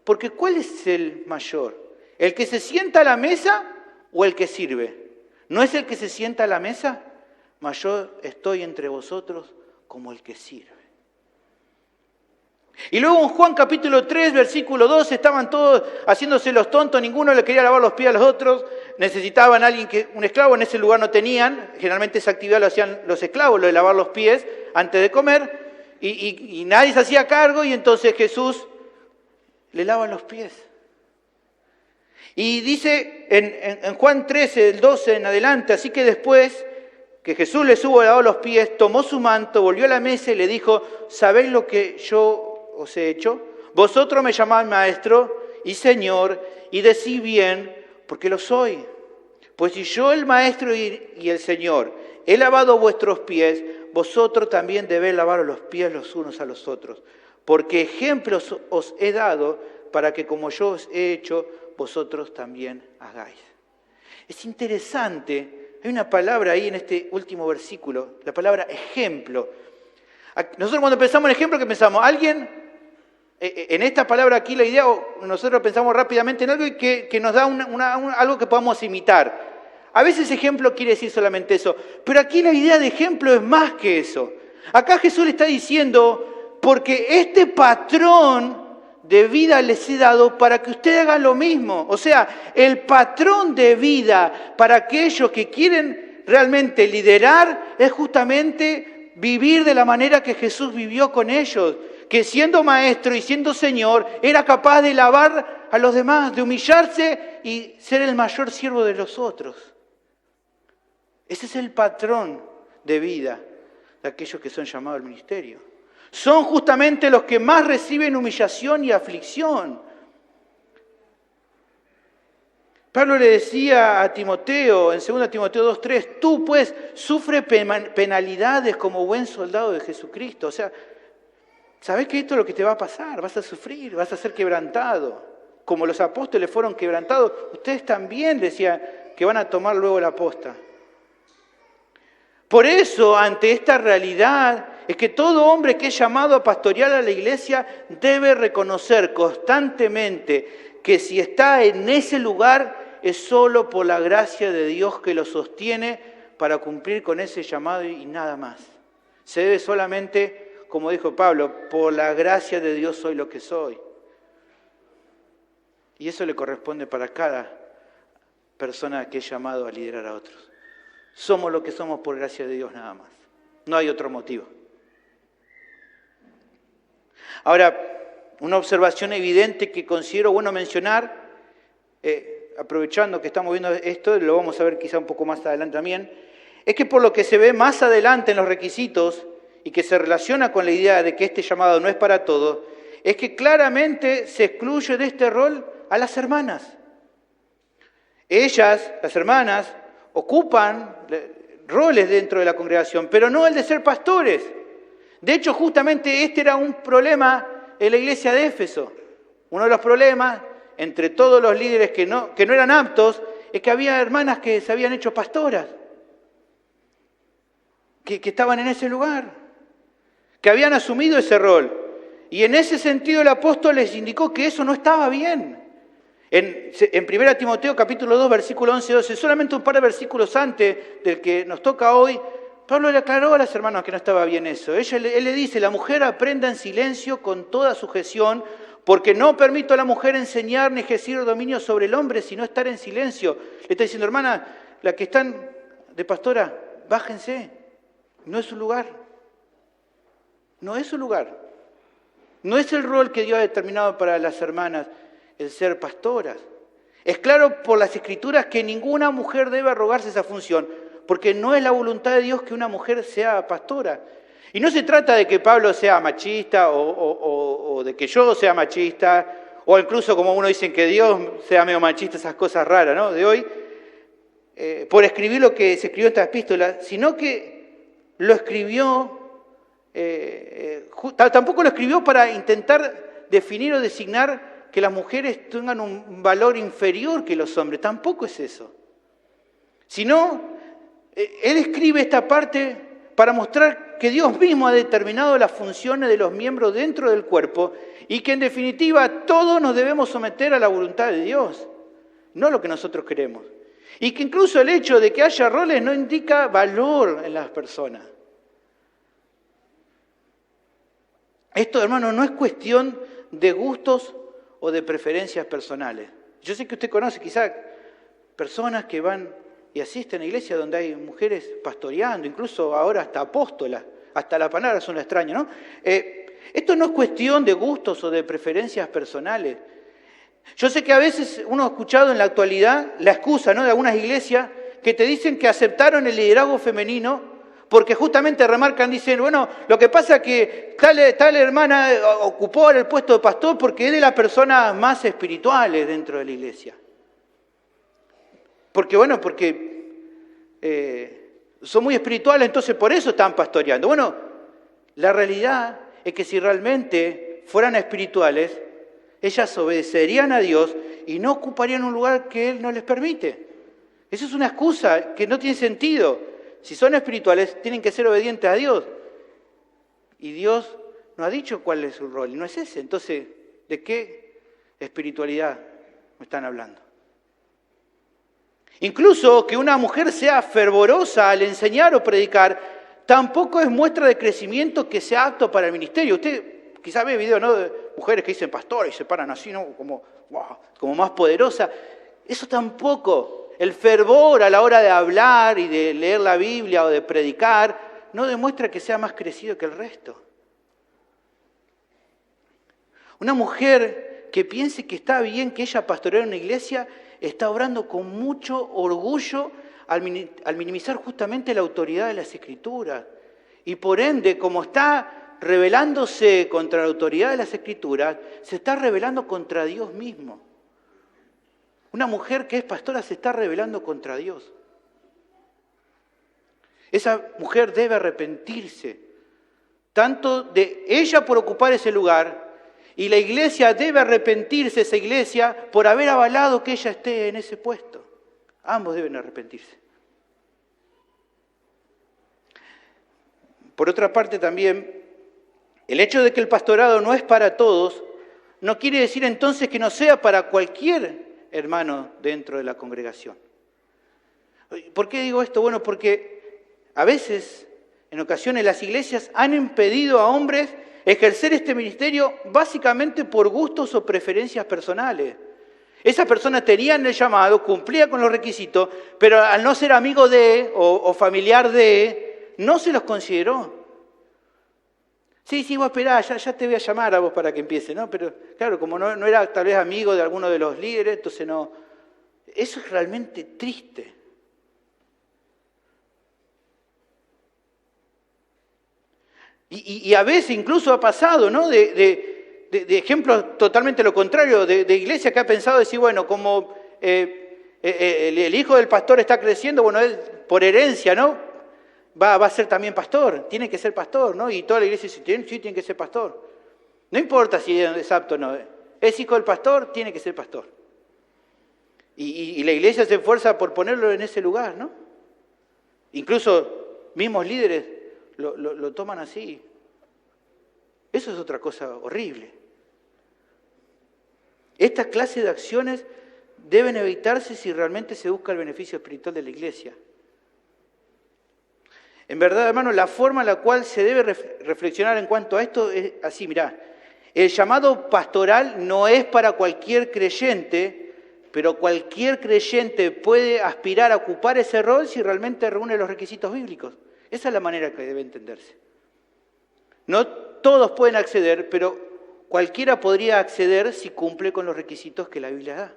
Porque ¿cuál es el mayor? ¿El que se sienta a la mesa o el que sirve? ¿No es el que se sienta a la mesa? Mas yo estoy entre vosotros como el que sirve. Y luego en Juan capítulo 3, versículo 2, estaban todos haciéndose los tontos, ninguno le quería lavar los pies a los otros, necesitaban a alguien un esclavo, en ese lugar no tenían, generalmente esa actividad lo hacían los esclavos, lo de lavar los pies antes de comer, y nadie se hacía cargo, y entonces Jesús le lava los pies. Y dice en Juan 13, el 12 en adelante, así que después que Jesús les hubo lavado los pies, tomó su manto, volvió a la mesa y le dijo, ¿sabéis lo que yo os he hecho? Vosotros me llamáis maestro y señor, y decís bien, porque lo soy. Pues si yo, el maestro y el señor, he lavado vuestros pies, vosotros también debéis lavaros los pies los unos a los otros. Porque ejemplos os he dado para que como yo os he hecho, vosotros también hagáis. Es interesante, hay una palabra ahí en este último versículo, la palabra ejemplo. Nosotros cuando pensamos en ejemplo, ¿qué pensamos? Alguien, en esta palabra aquí la idea, nosotros pensamos rápidamente en algo que nos da algo que podamos imitar. A veces ejemplo quiere decir solamente eso, pero aquí la idea de ejemplo es más que eso. Acá Jesús le está diciendo, porque este patrón de vida les he dado para que ustedes hagan lo mismo. O sea, el patrón de vida para aquellos que quieren realmente liderar es justamente vivir de la manera que Jesús vivió con ellos, que siendo maestro y siendo Señor, era capaz de lavar a los demás, de humillarse y ser el mayor siervo de los otros. Ese es el patrón de vida de aquellos que son llamados al ministerio. Son justamente los que más reciben humillación y aflicción. Pablo le decía a Timoteo, en 2 Timoteo 2:3, tú pues sufre penalidades como buen soldado de Jesucristo. O sea, ¿sabés que esto es lo que te va a pasar? Vas a sufrir, vas a ser quebrantado. Como los apóstoles fueron quebrantados, ustedes también decían que van a tomar luego la posta. Por eso, ante esta realidad, es que todo hombre que es llamado a pastorear a la iglesia debe reconocer constantemente que si está en ese lugar es solo por la gracia de Dios que lo sostiene para cumplir con ese llamado y nada más. Se debe solamente, como dijo Pablo, por la gracia de Dios soy lo que soy. Y eso le corresponde para cada persona que es llamado a liderar a otros. Somos lo que somos por gracia de Dios nada más. No hay otro motivo. Ahora, una observación evidente que considero bueno mencionar, aprovechando que estamos viendo esto, lo vamos a ver quizá un poco más adelante también, es que por lo que se ve más adelante en los requisitos y que se relaciona con la idea de que este llamado no es para todos, es que claramente se excluye de este rol a las hermanas. Ellas, las hermanas, ocupan roles dentro de la congregación, pero no el de ser pastores. De hecho, justamente este era un problema en la iglesia de Éfeso. Uno de los problemas entre todos los líderes que no eran aptos es que había hermanas que se habían hecho pastoras, que estaban en ese lugar, que habían asumido ese rol. Y en ese sentido el apóstol les indicó que eso no estaba bien. En 1 Timoteo capítulo 2, versículo 11-12, solamente un par de versículos antes del que nos toca hoy, Pablo le aclaró a las hermanas que no estaba bien eso. Él le dice, la mujer aprenda en silencio con toda sujeción, porque no permito a la mujer enseñar ni ejercer dominio sobre el hombre, sino estar en silencio. Le está diciendo, hermana, la que están de pastora, bájense, no es su lugar. No es su lugar. No es el rol que Dios ha determinado para las hermanas, el ser pastoras. Es claro por las Escrituras que ninguna mujer debe arrogarse esa función, porque no es la voluntad de Dios que una mujer sea pastora. Y no se trata de que Pablo sea machista o de que yo sea machista o incluso como uno dice que Dios sea medio machista, esas cosas raras, ¿no? De hoy, por escribir lo que se escribió en esta epístola, sino que lo escribió, tampoco lo escribió para intentar definir o designar que las mujeres tengan un valor inferior que los hombres, tampoco es eso. Sino, él escribe esta parte para mostrar que Dios mismo ha determinado las funciones de los miembros dentro del cuerpo y que en definitiva todos nos debemos someter a la voluntad de Dios, no lo que nosotros queremos. Y que incluso el hecho de que haya roles no indica valor en las personas. Esto, hermano, no es cuestión de gustos o de preferencias personales. Yo sé que usted conoce quizás personas que van y asisten a iglesias donde hay mujeres pastoreando, incluso ahora hasta apóstolas, hasta la palabra suena extraña, ¿no? Esto no es cuestión de gustos o de preferencias personales. Yo sé que a veces uno ha escuchado en la actualidad la excusa, ¿no?, de algunas iglesias que te dicen que aceptaron el liderazgo femenino porque justamente remarcan, dicen, bueno, lo que pasa es que tal hermana ocupó ahora el puesto de pastor porque es de las personas más espirituales dentro de la iglesia. Porque son muy espirituales, entonces por eso están pastoreando. Bueno, la realidad es que si realmente fueran espirituales, ellas obedecerían a Dios y no ocuparían un lugar que Él no les permite. Eso es una excusa que no tiene sentido. Si son espirituales, tienen que ser obedientes a Dios. Y Dios no ha dicho cuál es su rol, y no es ese. Entonces, ¿de qué espiritualidad me están hablando? Incluso que una mujer sea fervorosa al enseñar o predicar, tampoco es muestra de crecimiento que sea apto para el ministerio. Usted quizá ve videos, ¿no?, de mujeres que dicen pastor y se paran así, ¿no?, como más poderosa. Eso tampoco. El fervor a la hora de hablar y de leer la Biblia o de predicar no demuestra que sea más crecido que el resto. Una mujer que piense que está bien que ella pastoree una iglesia está obrando con mucho orgullo al minimizar justamente la autoridad de las Escrituras. Y por ende, como está rebelándose contra la autoridad de las Escrituras, se está rebelando contra Dios mismo. Una mujer que es pastora se está rebelando contra Dios. Esa mujer debe arrepentirse, tanto de ella por ocupar ese lugar, y la iglesia debe arrepentirse, esa iglesia, por haber avalado que ella esté en ese puesto. Ambos deben arrepentirse. Por otra parte también, el hecho de que el pastorado no es para todos, no quiere decir entonces que no sea para cualquier hermano dentro de la congregación. ¿Por qué digo esto? Bueno, porque a veces, en ocasiones, las iglesias han impedido a hombres ejercer este ministerio básicamente por gustos o preferencias personales. Esa persona tenía el llamado, cumplía con los requisitos, pero al no ser amigo de o familiar de, no se los consideró. Sí, vos esperá, ya te voy a llamar a vos para que empiece, ¿no? Pero claro, como no era tal vez amigo de alguno de los líderes, entonces no. Eso es realmente triste. Y a veces incluso ha pasado, ¿no?, de ejemplos totalmente lo contrario, de iglesia que ha pensado decir, bueno, como el hijo del pastor está creciendo, bueno, él por herencia, ¿no?, va a ser también pastor, tiene que ser pastor, ¿no? Y toda la iglesia dice, sí, tiene que ser pastor. No importa si es apto o no, es hijo del pastor, tiene que ser pastor. Y la iglesia se esfuerza por ponerlo en ese lugar, ¿no? Incluso mismos líderes lo toman así. Eso es otra cosa horrible. Esta clase de acciones deben evitarse si realmente se busca el beneficio espiritual de la iglesia. En verdad, hermano, la forma en la cual se debe reflexionar en cuanto a esto es así, mirá. El llamado pastoral no es para cualquier creyente, pero cualquier creyente puede aspirar a ocupar ese rol si realmente reúne los requisitos bíblicos. Esa es la manera que debe entenderse. No todos pueden acceder, pero cualquiera podría acceder si cumple con los requisitos que la Biblia da.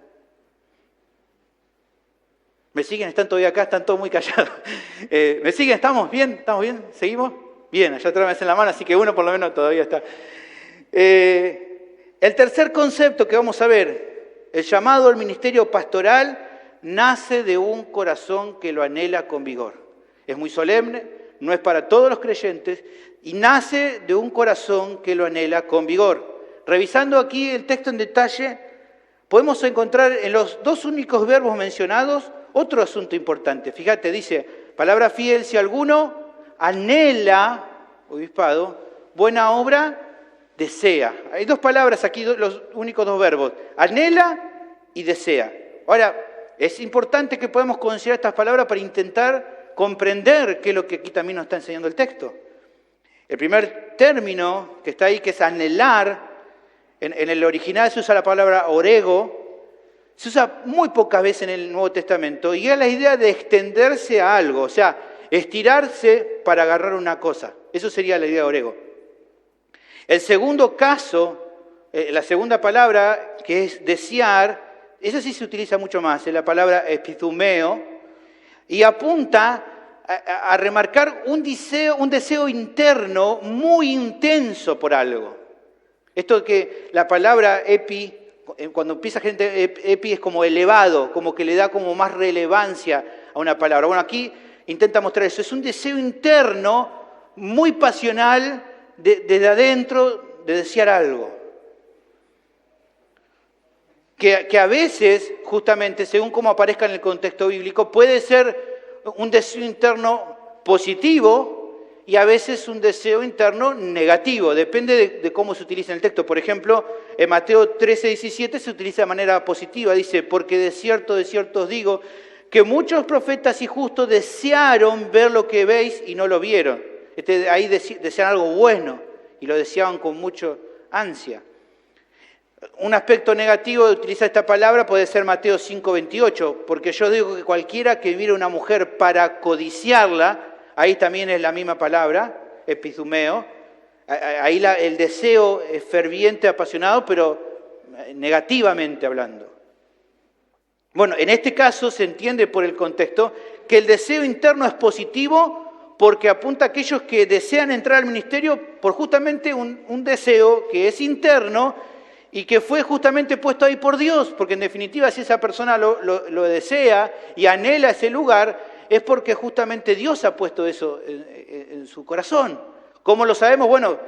¿Me siguen? ¿Están todavía acá? Están todos muy callados. ¿Me siguen? ¿Estamos bien? ¿Estamos bien? ¿Seguimos? Bien, allá atrás me hacen la mano, así que uno por lo menos todavía está. El tercer concepto que vamos a ver, el llamado al ministerio pastoral, nace de un corazón que lo anhela con vigor. Es muy solemne, no es para todos los creyentes, y nace de un corazón que lo anhela con vigor. Revisando aquí el texto en detalle, podemos encontrar en los dos únicos verbos mencionados otro asunto importante. Fíjate, dice, palabra fiel, si alguno anhela, obispado, buena obra, desea. Hay dos palabras aquí, los únicos dos verbos, anhela y desea. Ahora, es importante que podamos considerar estas palabras para intentar comprender qué es lo que aquí también nos está enseñando el texto. El primer término que está ahí, que es anhelar, en el original se usa la palabra orego, se usa muy pocas veces en el Nuevo Testamento, y es la idea de extenderse a algo, o sea, estirarse para agarrar una cosa. Eso sería la idea de orego. El segundo caso, la segunda palabra, que es desear, esa sí se utiliza mucho más, es la palabra epithumeo, y apunta a remarcar un deseo interno muy intenso por algo. Esto que la palabra epi, cuando empieza gente, epi es como elevado, como que le da como más relevancia a una palabra. Bueno, aquí intenta mostrar eso, es un deseo interno muy pasional desde adentro de desear algo. Que a veces, justamente, según cómo aparezca en el contexto bíblico, puede ser un deseo interno positivo y a veces un deseo interno negativo. Depende de cómo se utiliza en el texto. Por ejemplo, en Mateo 13:17 se utiliza de manera positiva. Dice, porque de cierto os digo, que muchos profetas y justos desearon ver lo que veis y no lo vieron. Ahí desean algo bueno y lo deseaban con mucha ansia. Un aspecto negativo de utilizar esta palabra puede ser Mateo 5:28, porque yo digo que cualquiera que mire a una mujer para codiciarla, ahí también es la misma palabra, epithumeo, ahí el deseo es ferviente, apasionado, pero negativamente hablando. Bueno, en este caso se entiende por el contexto que el deseo interno es positivo porque apunta a aquellos que desean entrar al ministerio por justamente un deseo que es interno y que fue justamente puesto ahí por Dios, porque en definitiva si esa persona lo desea y anhela ese lugar, es porque justamente Dios ha puesto eso en su corazón. ¿Cómo lo sabemos? Bueno,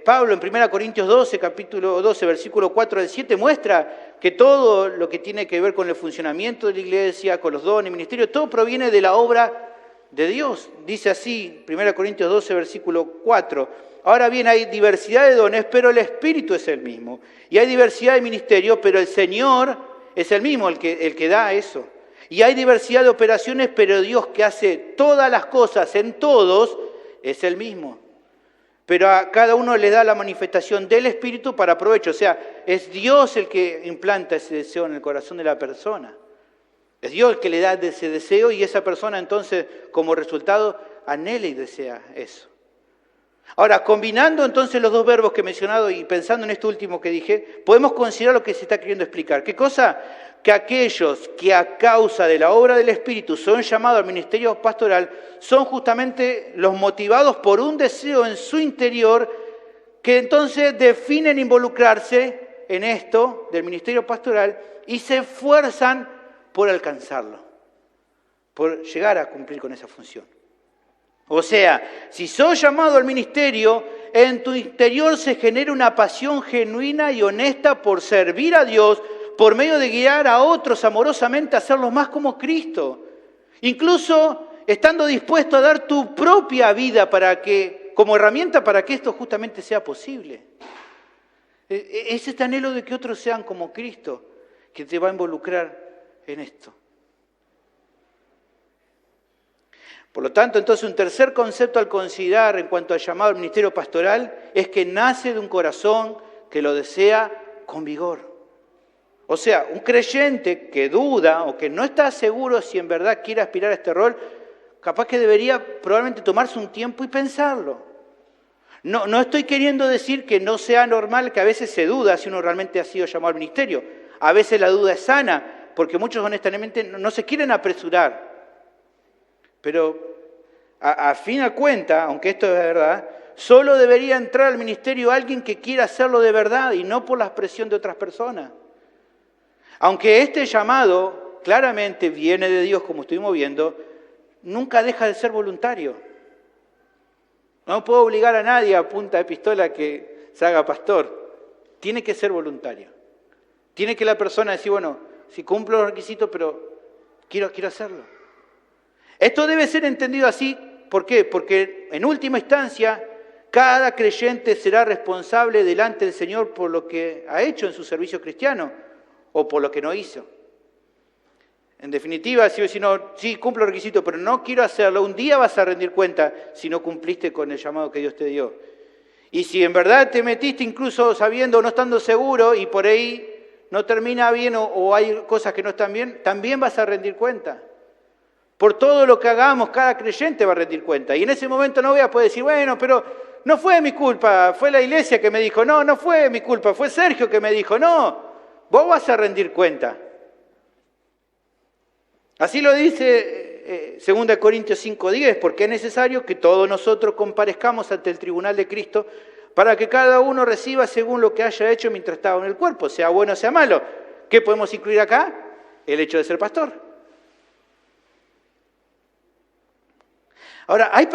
Pablo en 1 Corintios 12, capítulo 12, versículo 4 al 7, muestra que todo lo que tiene que ver con el funcionamiento de la iglesia, con los dones, ministerios, todo proviene de la obra de Dios. Dice así, 1 Corintios 12, versículo 4, ahora bien, hay diversidad de dones, pero el Espíritu es el mismo. Y hay diversidad de ministerios, pero el Señor es el mismo, el que da eso. Y hay diversidad de operaciones, pero Dios que hace todas las cosas en todos es el mismo. Pero a cada uno le da la manifestación del Espíritu para provecho. O sea, es Dios el que implanta ese deseo en el corazón de la persona. Es Dios el que le da ese deseo y esa persona entonces, como resultado, anhela y desea eso. Ahora, combinando entonces los dos verbos que he mencionado y pensando en esto último que dije, podemos considerar lo que se está queriendo explicar. ¿Qué cosa? Que aquellos que a causa de la obra del Espíritu son llamados al ministerio pastoral son justamente los motivados por un deseo en su interior que entonces definen involucrarse en esto del ministerio pastoral y se esfuerzan por alcanzarlo, por llegar a cumplir con esa función. O sea, si sos llamado al ministerio, en tu interior se genera una pasión genuina y honesta por servir a Dios, por medio de guiar a otros amorosamente a hacerlos más como Cristo. Incluso estando dispuesto a dar tu propia vida como herramienta para que esto justamente sea posible. Es este anhelo de que otros sean como Cristo que te va a involucrar en esto. Por lo tanto, entonces, un tercer concepto al considerar en cuanto al llamado al ministerio pastoral es que nace de un corazón que lo desea con vigor. O sea, un creyente que duda o que no está seguro si en verdad quiere aspirar a este rol, capaz que debería probablemente tomarse un tiempo y pensarlo. No estoy queriendo decir que no sea normal que a veces se duda si uno realmente ha sido llamado al ministerio. A veces la duda es sana, porque muchos honestamente no se quieren apresurar. Pero a fin de cuentas, aunque esto es verdad, Solo debería entrar al ministerio alguien que quiera hacerlo de verdad y no por la presión de otras personas. Aunque este llamado claramente viene de Dios, como estuvimos viendo, nunca deja de ser voluntario. No puedo obligar a nadie a punta de pistola que se haga pastor. Tiene que ser voluntario. Tiene que la persona decir, bueno, si cumplo los requisitos, pero quiero hacerlo. Esto debe ser entendido así. ¿Por qué? Porque en última instancia, cada creyente será responsable delante del Señor por lo que ha hecho en su servicio cristiano o por lo que no hizo. En definitiva, si no, sí, cumplo el requisito, pero no quiero hacerlo, un día vas a rendir cuenta si no cumpliste con el llamado que Dios te dio. Y si en verdad te metiste incluso sabiendo o no estando seguro y por ahí no termina bien o hay cosas que no están bien, también vas a rendir cuenta. Por todo lo que hagamos, cada creyente va a rendir cuenta. Y en ese momento no voy a poder decir, bueno, pero no fue mi culpa, fue la iglesia que me dijo, no fue mi culpa, fue Sergio que me dijo, no, vos vas a rendir cuenta. Así lo dice 2 Corintios 5:10, porque es necesario que todos nosotros comparezcamos ante el tribunal de Cristo para que cada uno reciba según lo que haya hecho mientras estaba en el cuerpo, sea bueno o sea malo. ¿Qué podemos incluir acá? El hecho de ser pastor. Ahora, hay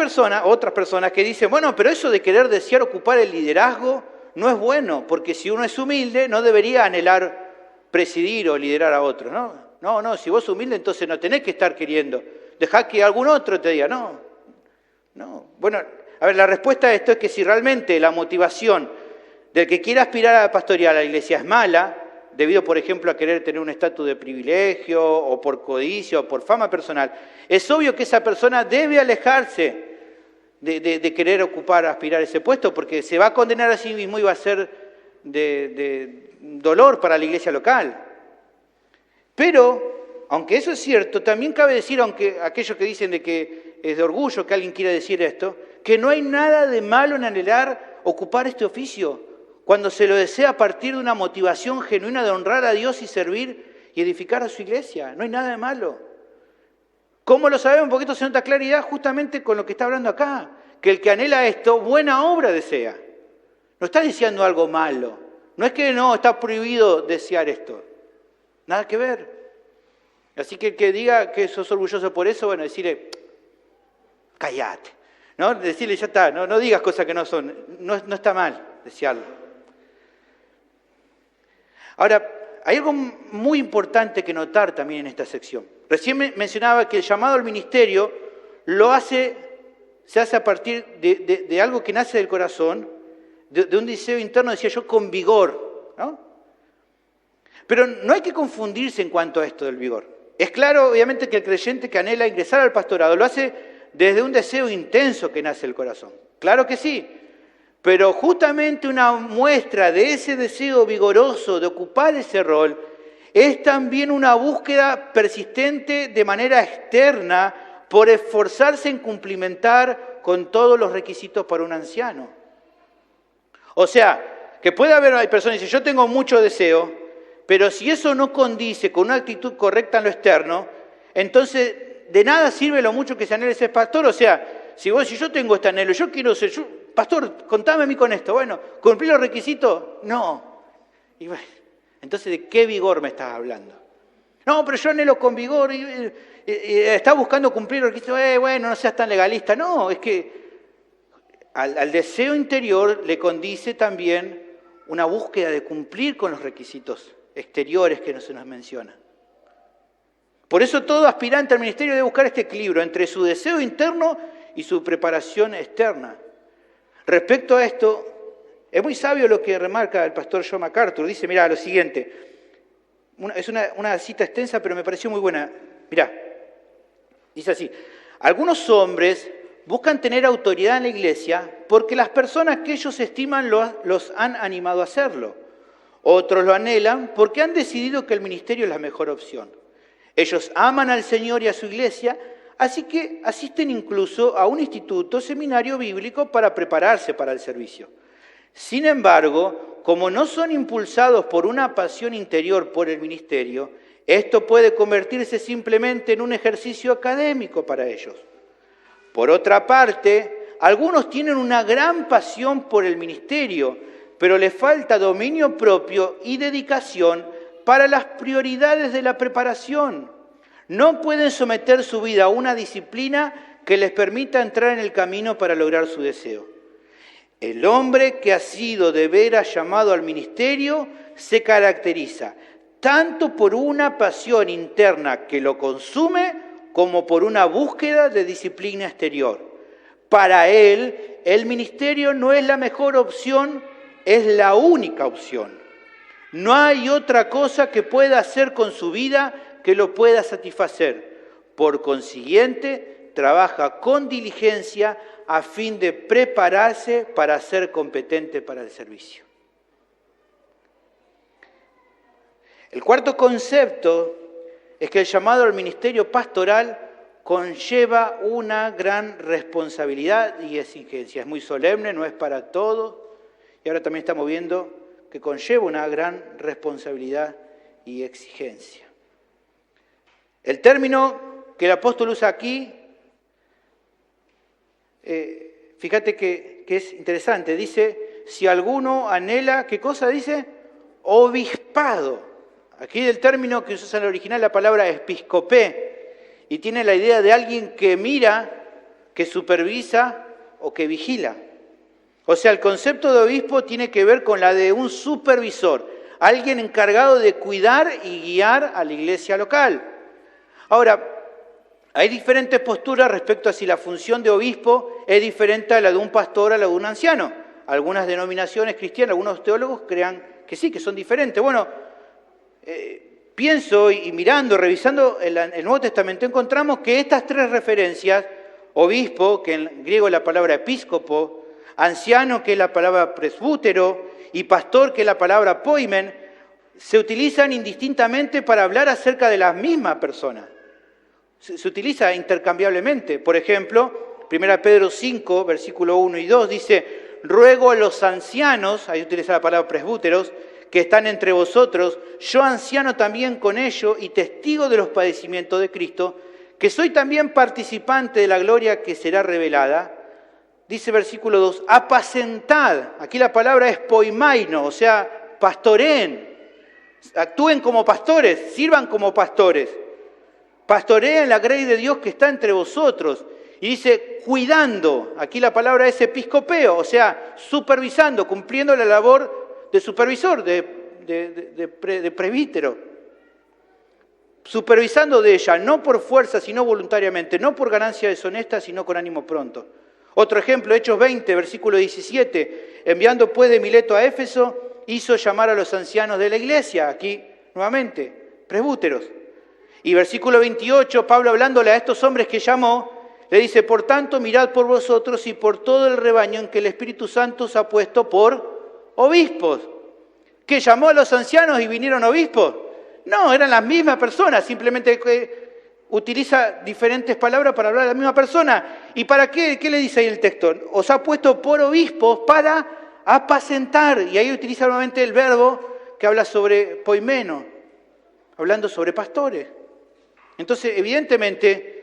otras personas que dicen, bueno, pero eso de querer desear ocupar el liderazgo no es bueno, porque si uno es humilde no debería anhelar presidir o liderar a otros, ¿no? No, si vos sos humilde entonces no tenés que estar queriendo. Dejá que algún otro te diga, no. Bueno, a ver, la respuesta a esto es que si realmente la motivación del que quiera aspirar a pastorear a la iglesia es mala, debido, por ejemplo, a querer tener un estatus de privilegio, o por codicia, o por fama personal, es obvio que esa persona debe alejarse de querer aspirar a ese puesto, porque se va a condenar a sí mismo y va a ser de dolor para la iglesia local. Pero, aunque eso es cierto, también cabe decir, aunque aquellos que dicen de que es de orgullo que alguien quiera decir esto, que no hay nada de malo en anhelar ocupar este oficio, cuando se lo desea a partir de una motivación genuina de honrar a Dios y servir y edificar a su iglesia. No hay nada de malo. ¿Cómo lo sabemos? Un poquito se nota claridad justamente con lo que está hablando acá, que el que anhela esto, buena obra desea. No está deseando algo malo. No es que no, está prohibido desear esto. Nada que ver. Así que el que diga que sos orgulloso por eso, bueno, decirle, cállate. ¿No? Decirle, ya está, no digas cosas que no son. No está mal desearlo. Ahora, hay algo muy importante que notar también en esta sección. Recién mencionaba que el llamado al ministerio se hace a partir de algo que nace del corazón, de un deseo interno, decía yo, con vigor, ¿no? Pero no hay que confundirse en cuanto a esto del vigor. Es claro, obviamente, que el creyente que anhela ingresar al pastorado lo hace desde un deseo intenso que nace del corazón. Claro que sí, pero justamente una muestra de ese deseo vigoroso de ocupar ese rol es también una búsqueda persistente de manera externa por esforzarse en cumplimentar con todos los requisitos para un anciano. O sea, que puede hay personas que dicen, yo tengo mucho deseo, pero si eso no condice con una actitud correcta en lo externo, entonces de nada sirve lo mucho que se anhele ser pastor. O sea, si yo tengo este anhelo, yo quiero ser, pastor, contame a mí con esto. Bueno, ¿cumplí los requisitos? No. Y bueno, entonces, ¿de qué vigor me estás hablando? No, pero yo anhelo con vigor y está buscando cumplir los requisitos. Bueno, no seas tan legalista. No, es que al deseo interior le condice también una búsqueda de cumplir con los requisitos exteriores que no se nos menciona. Por eso todo aspirante al ministerio debe buscar este equilibrio entre su deseo interno y su preparación externa. Respecto a esto, es muy sabio lo que remarca el pastor John MacArthur. Dice, mirá, lo siguiente. Es una cita extensa, pero me pareció muy buena. Mirá, dice así. Algunos hombres buscan tener autoridad en la iglesia porque las personas que ellos estiman los han animado a hacerlo. Otros lo anhelan porque han decidido que el ministerio es la mejor opción. Ellos aman al Señor y a su iglesia, así que asisten incluso a un instituto, seminario bíblico para prepararse para el servicio. Sin embargo, como no son impulsados por una pasión interior por el ministerio, esto puede convertirse simplemente en un ejercicio académico para ellos. Por otra parte, algunos tienen una gran pasión por el ministerio, pero les falta dominio propio y dedicación para las prioridades de la preparación. No pueden someter su vida a una disciplina que les permita entrar en el camino para lograr su deseo. El hombre que ha sido de veras llamado al ministerio se caracteriza tanto por una pasión interna que lo consume como por una búsqueda de disciplina exterior. Para él, el ministerio no es la mejor opción, es la única opción. No hay otra cosa que pueda hacer con su vida que lo pueda satisfacer. Por consiguiente, trabaja con diligencia a fin de prepararse para ser competente para el servicio. El cuarto concepto es que el llamado al ministerio pastoral conlleva una gran responsabilidad y exigencia. Es muy solemne, no es para todos. Y ahora también estamos viendo que conlleva una gran responsabilidad y exigencia. El término que el apóstol usa aquí, fíjate que es interesante. Dice, si alguno anhela, ¿qué cosa dice? Obispado. Aquí el término que usa en el original, la palabra episcopé, y tiene la idea de alguien que mira, que supervisa o que vigila. O sea, el concepto de obispo tiene que ver con la de un supervisor, alguien encargado de cuidar y guiar a la iglesia local. Ahora, hay diferentes posturas respecto a si la función de obispo es diferente a la de un pastor, a la de un anciano. Algunas denominaciones cristianas, algunos teólogos crean que sí, que son diferentes. Bueno, pienso y mirando, revisando el Nuevo Testamento, encontramos que estas tres referencias, obispo, que en griego es la palabra episcopo, anciano, que es la palabra presbútero, y pastor, que es la palabra poimen, se utilizan indistintamente para hablar acerca de la misma persona. Se utiliza intercambiablemente. Por ejemplo, 1 Pedro 5, versículo 1 y 2, dice, ruego a los ancianos, ahí utiliza la palabra presbúteros, que están entre vosotros, yo anciano también con ellos y testigo de los padecimientos de Cristo, que soy también participante de la gloria que será revelada. Dice versículo 2, apacentad, aquí la palabra es poimaino, o sea, pastoreen, actúen como pastores, sirvan como pastores, pastoreen la grey de Dios que está entre vosotros. Y dice, cuidando, aquí la palabra es episcopeo, o sea, supervisando, cumpliendo la labor de supervisor, de presbítero, supervisando de ella, no por fuerza, sino voluntariamente, no por ganancia deshonesta, sino con ánimo pronto. Otro ejemplo, Hechos 20, versículo 17, enviando pues de Mileto a Éfeso, hizo llamar a los ancianos de la iglesia, aquí nuevamente, presbúteros. Y versículo 28, Pablo hablándole a estos hombres que llamó, le dice, por tanto, mirad por vosotros y por todo el rebaño en que el Espíritu Santo os ha puesto por obispos. ¿Que llamó a los ancianos y vinieron obispos? No, eran las mismas personas, simplemente que utiliza diferentes palabras para hablar de la misma persona. ¿Y para qué? ¿Qué le dice ahí el texto? Os ha puesto por obispos para apacentar. Y ahí utiliza nuevamente el verbo que habla sobre poimeno, hablando sobre pastores. Entonces, evidentemente,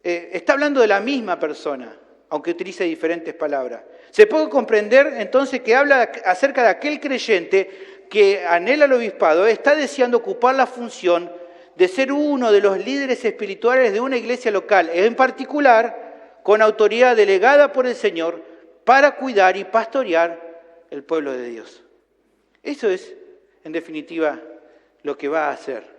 está hablando de la misma persona, aunque utilice diferentes palabras. Se puede comprender entonces que habla acerca de aquel creyente que anhela el obispado, está deseando ocupar la función de ser uno de los líderes espirituales de una iglesia local, en particular con autoridad delegada por el Señor para cuidar y pastorear el pueblo de Dios. Eso es, en definitiva, lo que va a hacer.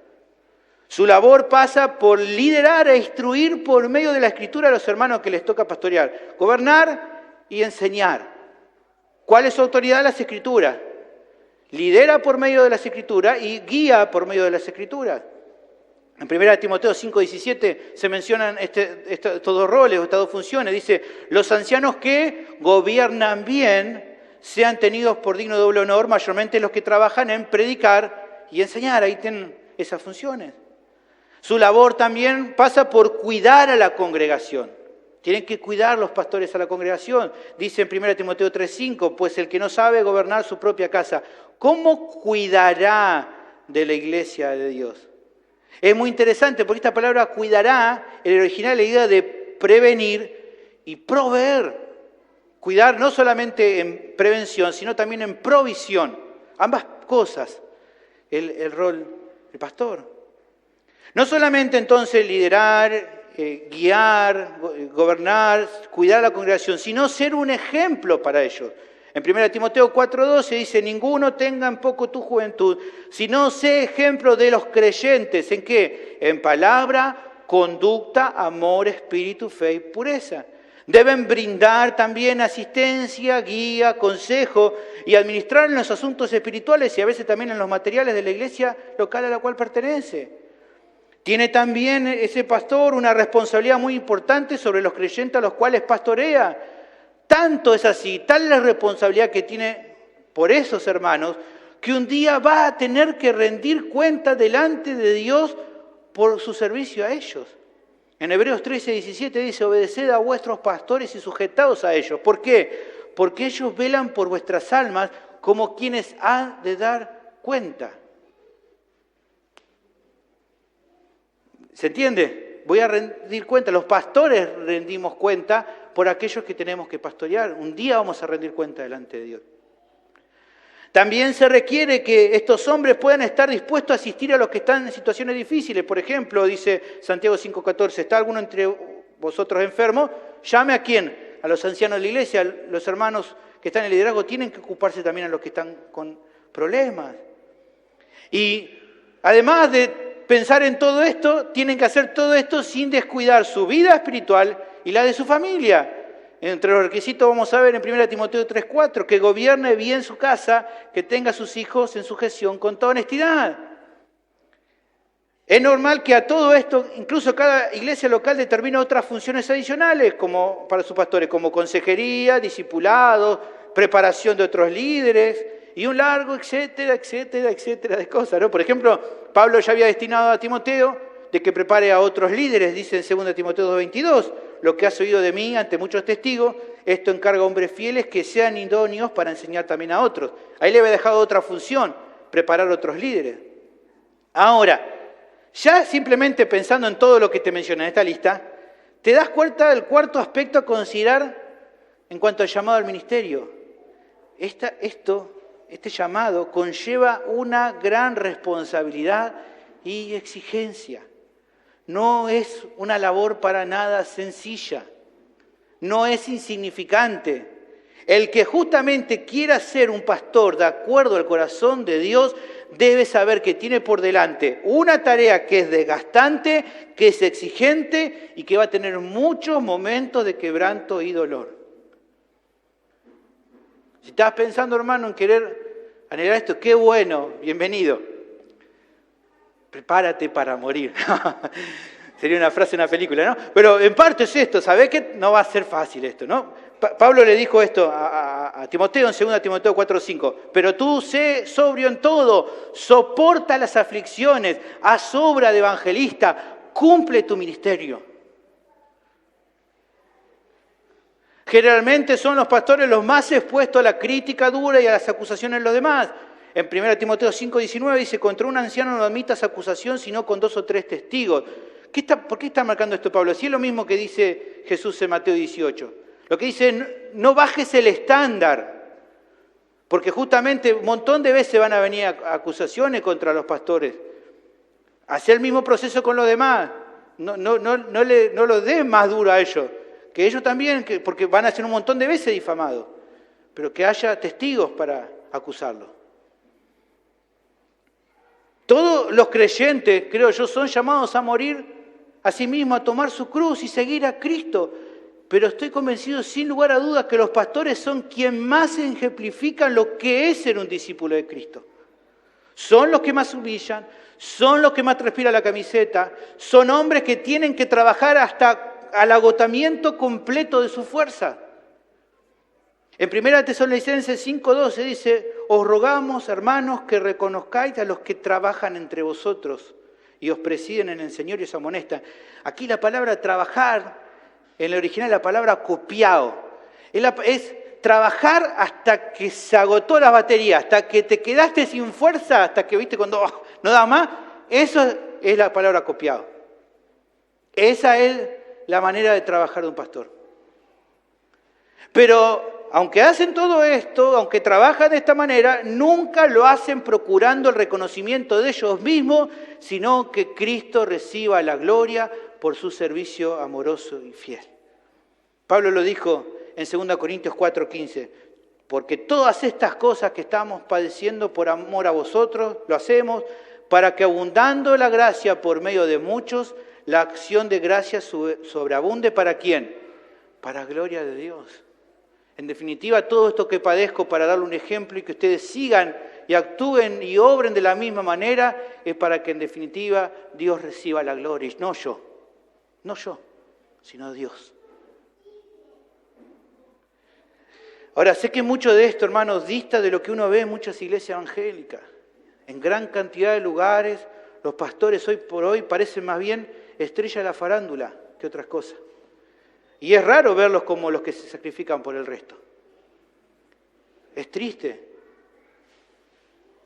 Su labor pasa por liderar e instruir por medio de la Escritura a los hermanos que les toca pastorear, gobernar y enseñar. ¿Cuál es su autoridad? Las Escrituras. Lidera por medio de las Escrituras y guía por medio de las Escrituras. En 1 Timoteo 5:17 se mencionan estos dos roles, estas dos funciones. Dice, los ancianos que gobiernan bien sean tenidos por digno de doble honor, mayormente los que trabajan en predicar y enseñar. Ahí tienen esas funciones. Su labor también pasa por cuidar a la congregación. Tienen que cuidar los pastores a la congregación. Dice en 1 Timoteo 3:5, pues el que no sabe gobernar su propia casa, ¿cómo cuidará de la iglesia de Dios? Es muy interesante porque esta palabra cuidará, en el original la idea de prevenir y proveer. Cuidar no solamente en prevención, sino también en provisión. Ambas cosas, el rol del pastor. No solamente entonces liderar, guiar, gobernar, cuidar a la congregación, sino ser un ejemplo para ellos. En 1 Timoteo 4:12 dice, ninguno tenga en poco tu juventud, sino sé ejemplo de los creyentes. ¿En qué? En palabra, conducta, amor, espíritu, fe y pureza. Deben brindar también asistencia, guía, consejo y administrar en los asuntos espirituales y a veces también en los materiales de la iglesia local a la cual pertenece. Tiene también ese pastor una responsabilidad muy importante sobre los creyentes a los cuales pastorea. Tanto es así, tal es la responsabilidad que tiene por esos hermanos, que un día va a tener que rendir cuenta delante de Dios por su servicio a ellos. En Hebreos 13:17 dice, obedeced a vuestros pastores y sujetaos a ellos. ¿Por qué? Porque ellos velan por vuestras almas como quienes han de dar cuenta. ¿Se entiende? Voy a rendir cuenta, los pastores rendimos cuenta por aquellos que tenemos que pastorear. Un día vamos a rendir cuenta delante de Dios. También se requiere que estos hombres puedan estar dispuestos a asistir a los que están en situaciones difíciles. Por ejemplo, dice Santiago 5:14, ¿está alguno entre vosotros enfermo? Llame a quién, a los ancianos de la iglesia, los hermanos que están en el liderazgo tienen que ocuparse también a los que están con problemas. Y además de pensar en todo esto, tienen que hacer todo esto sin descuidar su vida espiritual y la de su familia. Entre los requisitos vamos a ver en 1 Timoteo 3:4, que gobierne bien su casa, que tenga a sus hijos en sujeción con toda honestidad. Es normal que a todo esto, incluso cada iglesia local determina otras funciones adicionales como para sus pastores, como consejería, discipulado, preparación de otros líderes y un largo etcétera de cosas, ¿no? Por ejemplo, Pablo ya había destinado a Timoteo de que prepare a otros líderes, dice en 2 Timoteo 2:22, lo que has oído de mí ante muchos testigos, esto encarga a hombres fieles que sean idóneos para enseñar también a otros. Ahí le había dejado otra función, preparar otros líderes. Ahora, ya simplemente pensando en todo lo que te mencioné en esta lista, te das cuenta del cuarto aspecto a considerar en cuanto al llamado al ministerio. Este llamado conlleva una gran responsabilidad y exigencia. No es una labor para nada sencilla, no es insignificante. El que justamente quiera ser un pastor de acuerdo al corazón de Dios debe saber que tiene por delante una tarea que es desgastante, que es exigente y que va a tener muchos momentos de quebranto y dolor. Si estás pensando, hermano, en querer anhelar esto, qué bueno, bienvenido. Prepárate para morir. Sería una frase de una película, ¿no? Pero en parte es esto, ¿sabés que no va a ser fácil esto, no? Pablo le dijo esto a Timoteo en 2 Timoteo 4:5. Pero tú sé sobrio en todo, soporta las aflicciones, haz obra de evangelista, cumple tu ministerio. Generalmente son los pastores los más expuestos a la crítica dura y a las acusaciones de los demás. En 1 Timoteo 5:19 dice, contra un anciano no admitas acusación, sino con 2 o 3 testigos. ¿Por qué está marcando esto Pablo? Si es lo mismo que dice Jesús en Mateo 18. Lo que dice, no bajes el estándar, porque justamente un montón de veces van a venir acusaciones contra los pastores. Haz el mismo proceso con los demás. No lo des más duro a ellos. Que ellos también, porque van a ser un montón de veces difamados. Pero que haya testigos para acusarlos. Todos los creyentes, creo yo, son llamados a morir a sí mismos, a tomar su cruz y seguir a Cristo. Pero estoy convencido, sin lugar a dudas, que los pastores son quien más ejemplifican lo que es ser un discípulo de Cristo. Son los que más humillan, son los que más transpiran la camiseta, son hombres que tienen que trabajar hasta al agotamiento completo de su fuerza. En 1 Tesalonicenses 5:12 dice, os rogamos, hermanos, que reconozcáis a los que trabajan entre vosotros y os presiden en el Señor y os amonestan. Aquí la palabra trabajar, en el original la palabra copiao, es trabajar hasta que se agotó la batería, hasta que te quedaste sin fuerza, hasta que viste cuando no da más. Eso es la palabra copiao. Esa es la manera de trabajar de un pastor. Pero aunque hacen todo esto, aunque trabajan de esta manera, nunca lo hacen procurando el reconocimiento de ellos mismos, sino que Cristo reciba la gloria por su servicio amoroso y fiel. Pablo lo dijo en 2 Corintios 4:15, porque todas estas cosas que estamos padeciendo por amor a vosotros, lo hacemos para que abundando la gracia por medio de muchos, la acción de gracia sobreabunde. ¿Para quién? Para gloria de Dios. En definitiva, todo esto que padezco para darle un ejemplo y que ustedes sigan y actúen y obren de la misma manera, es para que en definitiva Dios reciba la gloria. No yo, sino Dios. Ahora, sé que mucho de esto, hermanos, dista de lo que uno ve en muchas iglesias evangélicas. En gran cantidad de lugares, los pastores hoy por hoy parecen más bien estrellas de la farándula que otras cosas. Y es raro verlos como los que se sacrifican por el resto. Es triste.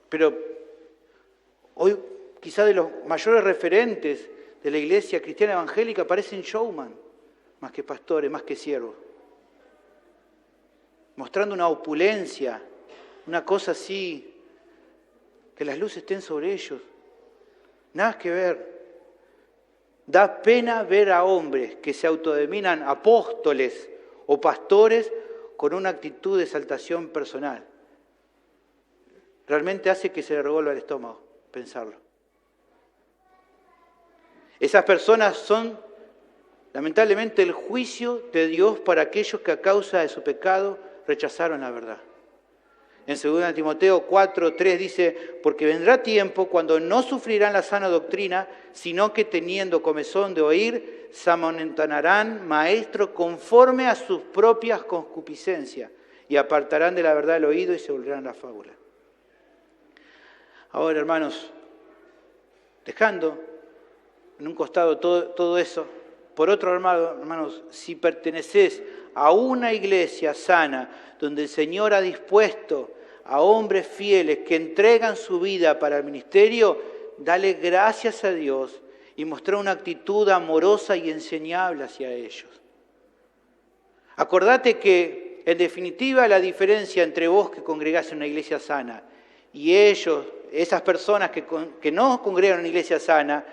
Pero hoy quizá de los mayores referentes de la iglesia cristiana evangélica parecen showman, más que pastores, más que siervos. Mostrando una opulencia, una cosa así, que las luces estén sobre ellos. Nada que ver. Da pena ver a hombres que se autodenominan apóstoles o pastores con una actitud de exaltación personal. Realmente hace que se le revuelva el estómago pensarlo. Esas personas son, lamentablemente, el juicio de Dios para aquellos que a causa de su pecado rechazaron la verdad. En 2 Timoteo 4:3 dice, porque vendrá tiempo cuando no sufrirán la sana doctrina, sino que teniendo comezón de oír, se amontonarán maestros conforme a sus propias concupiscencias, y apartarán de la verdad el oído y se volverán a la fábula. Ahora, hermanos, dejando en un costado todo eso, por otro lado, hermanos, si perteneces a una iglesia sana, donde el Señor ha dispuesto a hombres fieles que entregan su vida para el ministerio, dale gracias a Dios y mostrar una actitud amorosa y enseñable hacia ellos. Acordate que, en definitiva, la diferencia entre vos que congregás en una iglesia sana y ellos, esas personas que no congregan en una iglesia sana,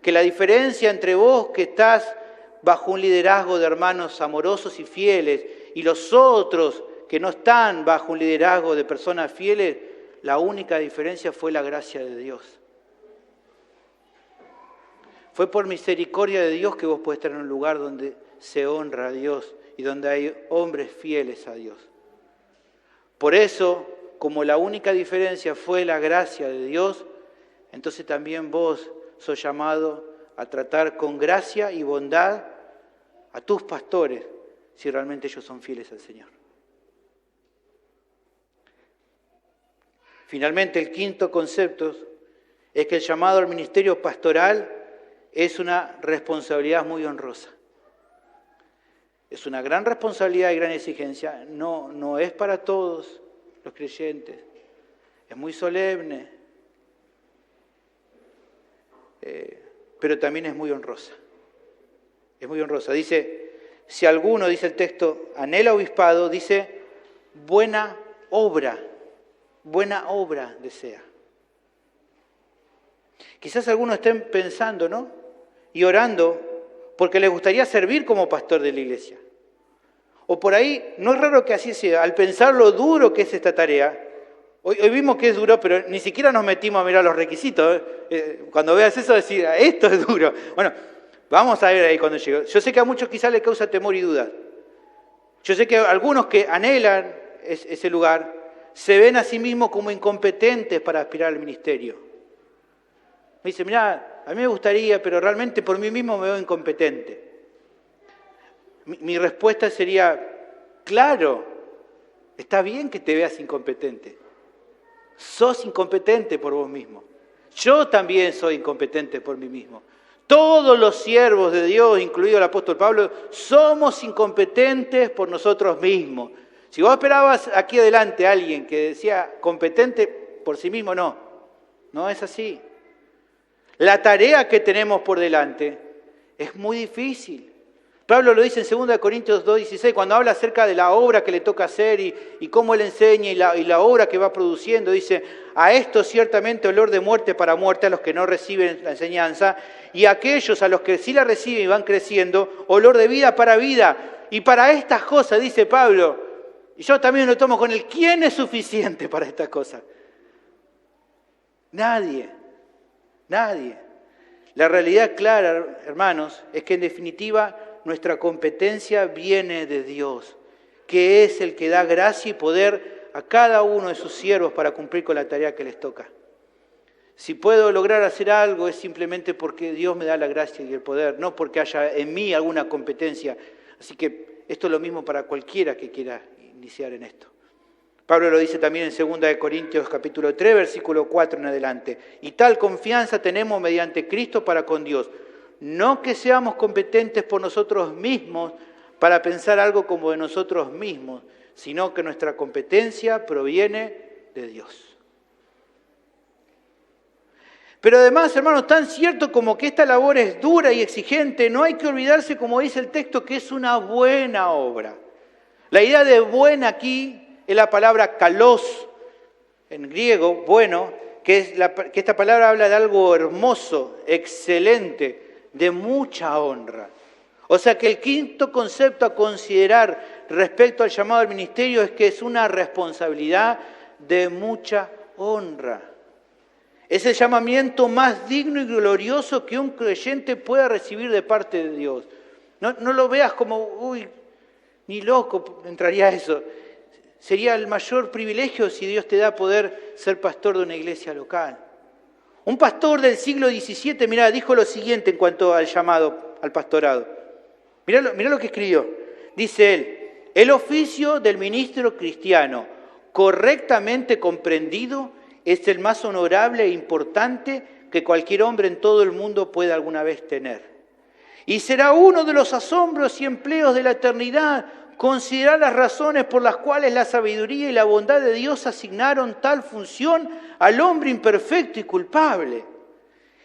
que la diferencia entre vos que estás bajo un liderazgo de hermanos amorosos y fieles y los otros que no están bajo un liderazgo de personas fieles, la única diferencia fue la gracia de Dios. Fue por misericordia de Dios que vos podés estar en un lugar donde se honra a Dios y donde hay hombres fieles a Dios. Por eso, como la única diferencia fue la gracia de Dios, entonces también vos sos llamado a tratar con gracia y bondad a tus pastores, si realmente ellos son fieles al Señor. Finalmente, el quinto concepto es que el llamado al ministerio pastoral es una responsabilidad muy honrosa. Es una gran responsabilidad y gran exigencia. No es para todos los creyentes. Es muy solemne, pero también es muy honrosa. Es muy honrosa. Dice, si alguno, dice el texto, anhela obispado, dice, buena obra desea. Quizás algunos estén pensando, ¿no? Y orando porque les gustaría servir como pastor de la iglesia. O por ahí, no es raro que así sea, al pensar lo duro que es esta tarea. Hoy vimos que es duro, pero ni siquiera nos metimos a mirar los requisitos. Cuando veas eso, decir, esto es duro. Bueno, vamos a ver ahí cuando llegue. Yo sé que a muchos quizás les causa temor y duda. Yo sé que algunos que anhelan ese lugar se ven a sí mismos como incompetentes para aspirar al ministerio. Me dicen, mirá, a mí me gustaría, pero realmente por mí mismo me veo incompetente. Mi respuesta sería, claro, está bien que te veas incompetente. Sos incompetente por vos mismo. Yo también soy incompetente por mí mismo. Todos los siervos de Dios, incluido el apóstol Pablo, somos incompetentes por nosotros mismos. Si vos esperabas aquí adelante a alguien que decía competente por sí mismo, no es así. La tarea que tenemos por delante es muy difícil. Pablo lo dice en 2 Corintios 2:16, cuando habla acerca de la obra que le toca hacer y cómo él enseña y la obra que va produciendo. Dice, a esto ciertamente olor de muerte para muerte a los que no reciben la enseñanza, y a aquellos a los que sí la reciben y van creciendo, olor de vida para vida. Y para estas cosas, dice Pablo, y yo también lo tomo con él, ¿quién es suficiente para estas cosas? Nadie. La realidad clara, hermanos, es que en definitiva nuestra competencia viene de Dios, que es el que da gracia y poder a cada uno de sus siervos para cumplir con la tarea que les toca. Si puedo lograr hacer algo es simplemente porque Dios me da la gracia y el poder, no porque haya en mí alguna competencia. Así que esto es lo mismo para cualquiera que quiera iniciar en esto. Pablo lo dice también en 2 Corintios capítulo 3, versículo 4 en adelante. Y tal confianza tenemos mediante Cristo para con Dios. No que seamos competentes por nosotros mismos para pensar algo como de nosotros mismos, sino que nuestra competencia proviene de Dios. Pero además, hermanos, tan cierto como que esta labor es dura y exigente, no hay que olvidarse, como dice el texto, que es una buena obra. La idea de buena aquí es la palabra kalos, en griego, bueno, que esta palabra habla de algo hermoso, excelente, de mucha honra. O sea que el quinto concepto a considerar respecto al llamado al ministerio es que es una responsabilidad de mucha honra. Es el llamamiento más digno y glorioso que un creyente pueda recibir de parte de Dios. No lo veas como, uy, ni loco entraría eso. Sería el mayor privilegio si Dios te da poder ser pastor de una iglesia local. Un pastor del siglo XVII, mirá, dijo lo siguiente en cuanto al llamado al pastorado. Mirá lo que escribió. Dice él, el oficio del ministro cristiano, correctamente comprendido, es el más honorable e importante que cualquier hombre en todo el mundo pueda alguna vez tener. Y será uno de los asombros y empleos de la eternidad considerar las razones por las cuales la sabiduría y la bondad de Dios asignaron tal función al hombre imperfecto y culpable.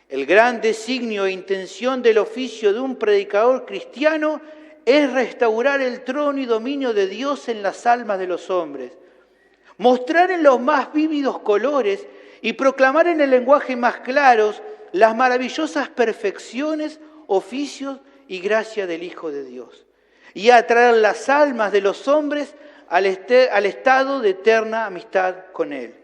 El gran designio e intención del oficio de un predicador cristiano es restaurar el trono y dominio de Dios en las almas de los hombres, mostrar en los más vívidos colores y proclamar en el lenguaje más claros las maravillosas perfecciones, oficios y gracia del Hijo de Dios, y atraer las almas de los hombres al estado de eterna amistad con Él.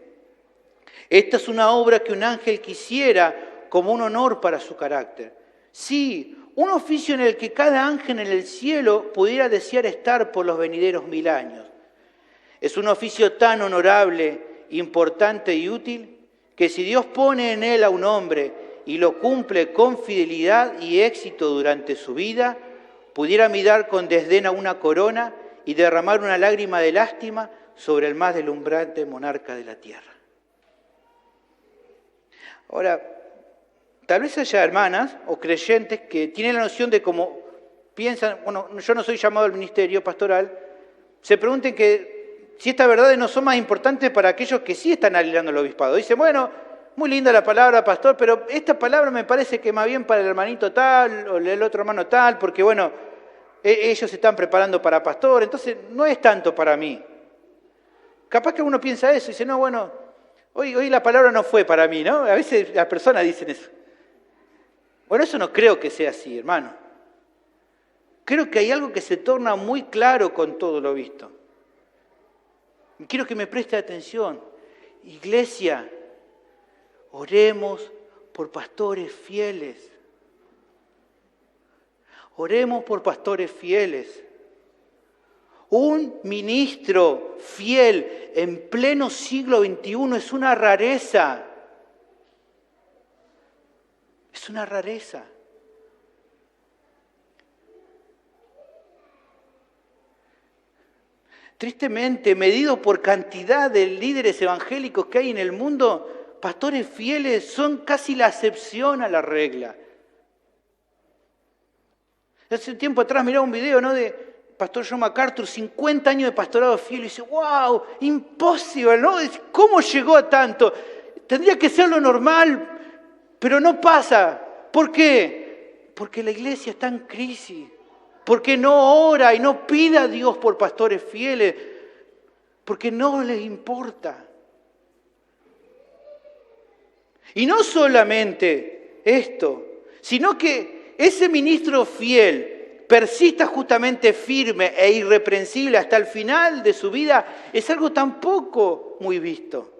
Esta es una obra que un ángel quisiera como un honor para su carácter. Sí, un oficio en el que cada ángel en el cielo pudiera desear estar por los venideros 1000 años. Es un oficio tan honorable, importante y útil que si Dios pone en él a un hombre y lo cumple con fidelidad y éxito durante su vida, pudiera mirar con desdén a una corona y derramar una lágrima de lástima sobre el más deslumbrante monarca de la tierra. Ahora, tal vez haya hermanas o creyentes que tienen la noción de cómo piensan, bueno, yo no soy llamado al ministerio pastoral, se pregunten que si estas verdades no son más importantes para aquellos que sí están alineando el obispado. Dicen, bueno, muy linda la palabra, pastor, pero esta palabra me parece que más bien para el hermanito tal o el otro hermano tal, porque bueno, ellos se están preparando para pastor, entonces no es tanto para mí. Capaz que uno piensa eso y dice, no, bueno, hoy la palabra no fue para mí, ¿no? A veces las personas dicen eso. Bueno, eso no creo que sea así, hermano. Creo que hay algo que se torna muy claro con todo lo visto. Y quiero que me preste atención. Iglesia, oremos por pastores fieles. Oremos por pastores fieles. Un ministro fiel en pleno siglo XXI es una rareza. Es una rareza. Tristemente, medido por cantidad de líderes evangélicos que hay en el mundo, pastores fieles son casi la excepción a la regla. Hace un tiempo atrás miraba un video, ¿no?, de Pastor John MacArthur, 50 años de pastorado fiel, y dice, wow, imposible, ¿no? ¿Cómo llegó a tanto? Tendría que ser lo normal, pero no pasa. ¿Por qué? Porque la iglesia está en crisis. ¿Por qué no ora y no pide a Dios por pastores fieles? Porque no les importa. Y no solamente esto, sino que ese ministro fiel persista justamente firme e irreprensible hasta el final de su vida, es algo tampoco muy visto.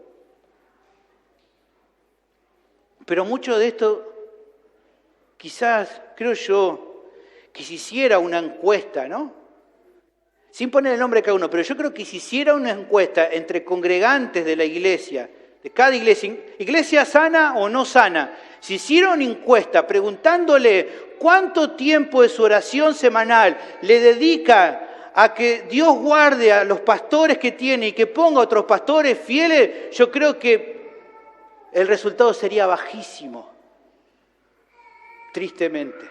Pero mucho de esto, quizás, creo yo, que se hiciera una encuesta, ¿no? Sin poner el nombre de cada uno, pero yo creo que si hiciera una encuesta entre congregantes de la iglesia, de cada iglesia, iglesia sana o no sana, si hiciera una encuesta preguntándole cuánto tiempo de su oración semanal le dedica a que Dios guarde a los pastores que tiene y que ponga a otros pastores fieles, yo creo que el resultado sería bajísimo, tristemente.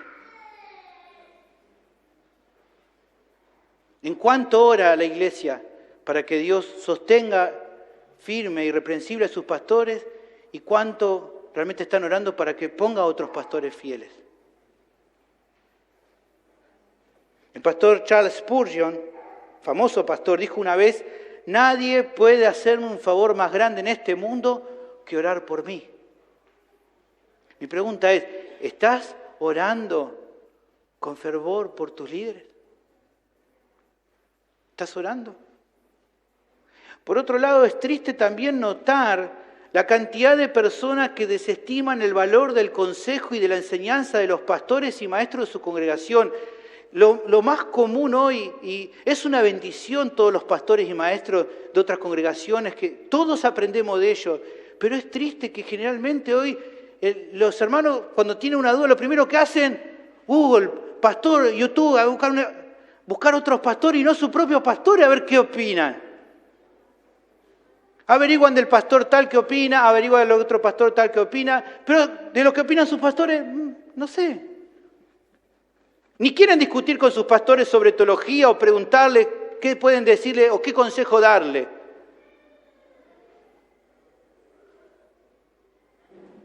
¿En cuánto ora la iglesia para que Dios sostenga firme e irreprensible a sus pastores? ¿Y cuánto realmente están orando para que ponga a otros pastores fieles? El pastor Charles Spurgeon, famoso pastor, dijo una vez: nadie puede hacerme un favor más grande en este mundo que orar por mí. Mi pregunta es, ¿estás orando con fervor por tus líderes? ¿Estás orando? Por otro lado, es triste también notar la cantidad de personas que desestiman el valor del consejo y de la enseñanza de los pastores y maestros de su congregación. Lo más común hoy, y es una bendición todos los pastores y maestros de otras congregaciones, que todos aprendemos de ellos, pero es triste que generalmente hoy los hermanos cuando tienen una duda, lo primero que hacen, Google, pastor, YouTube, a buscar otros pastores y no su propio pastor a ver qué opinan. Averiguan del pastor tal que opina, averiguan del otro pastor tal que opina, pero de lo que opinan sus pastores, no sé. Ni quieren discutir con sus pastores sobre teología o preguntarles qué pueden decirle o qué consejo darle.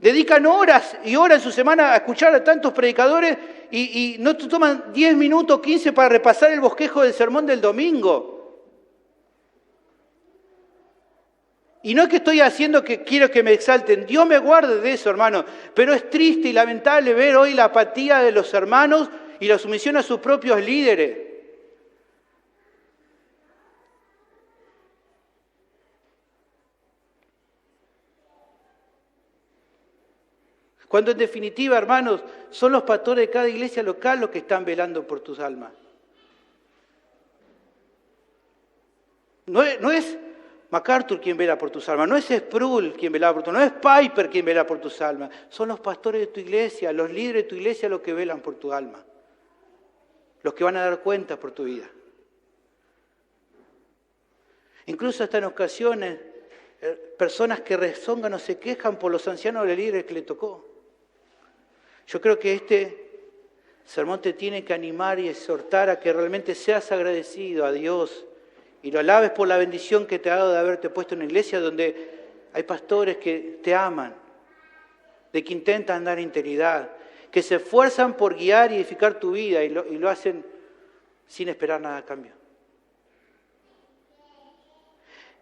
Dedican horas y horas en su semana a escuchar a tantos predicadores y no toman 10 minutos, 15 para repasar el bosquejo del sermón del domingo. Y no es que estoy haciendo que quiero que me exalten, Dios me guarde de eso, hermano, pero es triste y lamentable ver hoy la apatía de los hermanos y la sumisión a sus propios líderes. Cuando en definitiva, hermanos, son los pastores de cada iglesia local los que están velando por tus almas. No es MacArthur quien vela por tus almas, no es Sproul quien vela por tus almas, no es Piper quien vela por tus almas. Son los pastores de tu iglesia, los líderes de tu iglesia los que velan por tu alma. Los que van a dar cuenta por tu vida. Incluso hasta en ocasiones, personas que rezongan o se quejan por los ancianos de líderes que le tocó. Yo creo que este sermón te tiene que animar y exhortar a que realmente seas agradecido a Dios y lo alabes por la bendición que te ha dado de haberte puesto en una iglesia donde hay pastores que te aman, de que intentan dar integridad, que se esfuerzan por guiar y edificar tu vida y lo hacen sin esperar nada a cambio.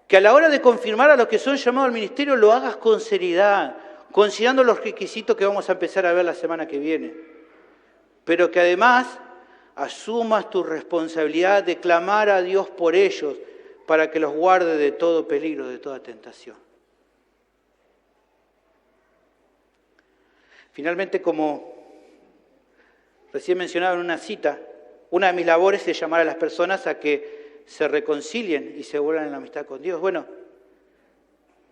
Que a la hora de confirmar a los que son llamados al ministerio lo hagas con seriedad, considerando los requisitos que vamos a empezar a ver la semana que viene. Pero que además asumas tu responsabilidad de clamar a Dios por ellos para que los guarde de todo peligro, de toda tentación. Finalmente, como recién mencionaba en una cita, una de mis labores es llamar a las personas a que se reconcilien y se vuelvan en la amistad con Dios. Bueno,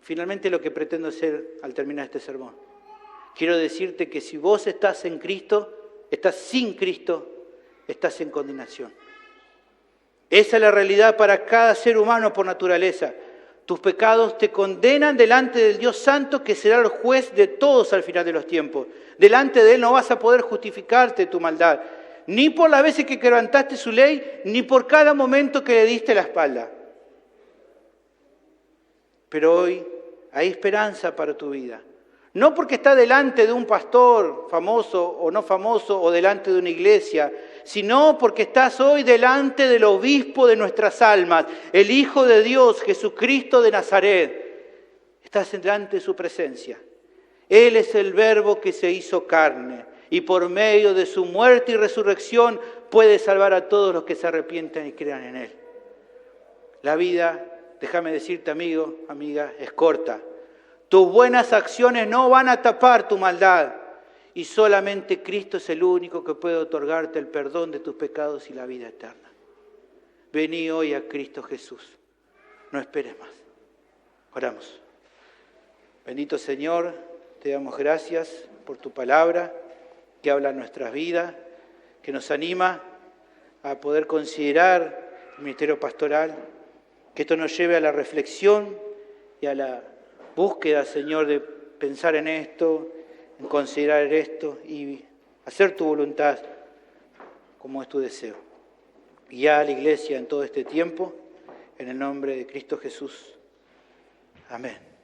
finalmente lo que pretendo hacer al terminar este sermón. Quiero decirte que si vos estás en Cristo, estás sin Cristo, estás en condenación. Esa es la realidad para cada ser humano por naturaleza. Tus pecados te condenan delante del Dios Santo, que será el juez de todos al final de los tiempos. Delante de Él no vas a poder justificarte tu maldad, ni por las veces que quebrantaste su ley, ni por cada momento que le diste la espalda. Pero hoy hay esperanza para tu vida. No porque está delante de un pastor famoso o no famoso o delante de una iglesia, sino porque estás hoy delante del obispo de nuestras almas, el Hijo de Dios, Jesucristo de Nazaret. Estás delante de su presencia. Él es el Verbo que se hizo carne y por medio de su muerte y resurrección puede salvar a todos los que se arrepientan y crean en Él. La vida, déjame decirte, amigo, amiga, es corta. Tus buenas acciones no van a tapar tu maldad y solamente Cristo es el único que puede otorgarte el perdón de tus pecados y la vida eterna. Vení hoy a Cristo Jesús. No esperes más. Oramos. Bendito Señor, te damos gracias por tu palabra que habla en nuestras vidas, que nos anima a poder considerar el ministerio pastoral, que esto nos lleve a la reflexión y a la búsqueda, Señor, de pensar en esto, en considerar esto y hacer tu voluntad como es tu deseo. Guía a la iglesia en todo este tiempo, en el nombre de Cristo Jesús. Amén.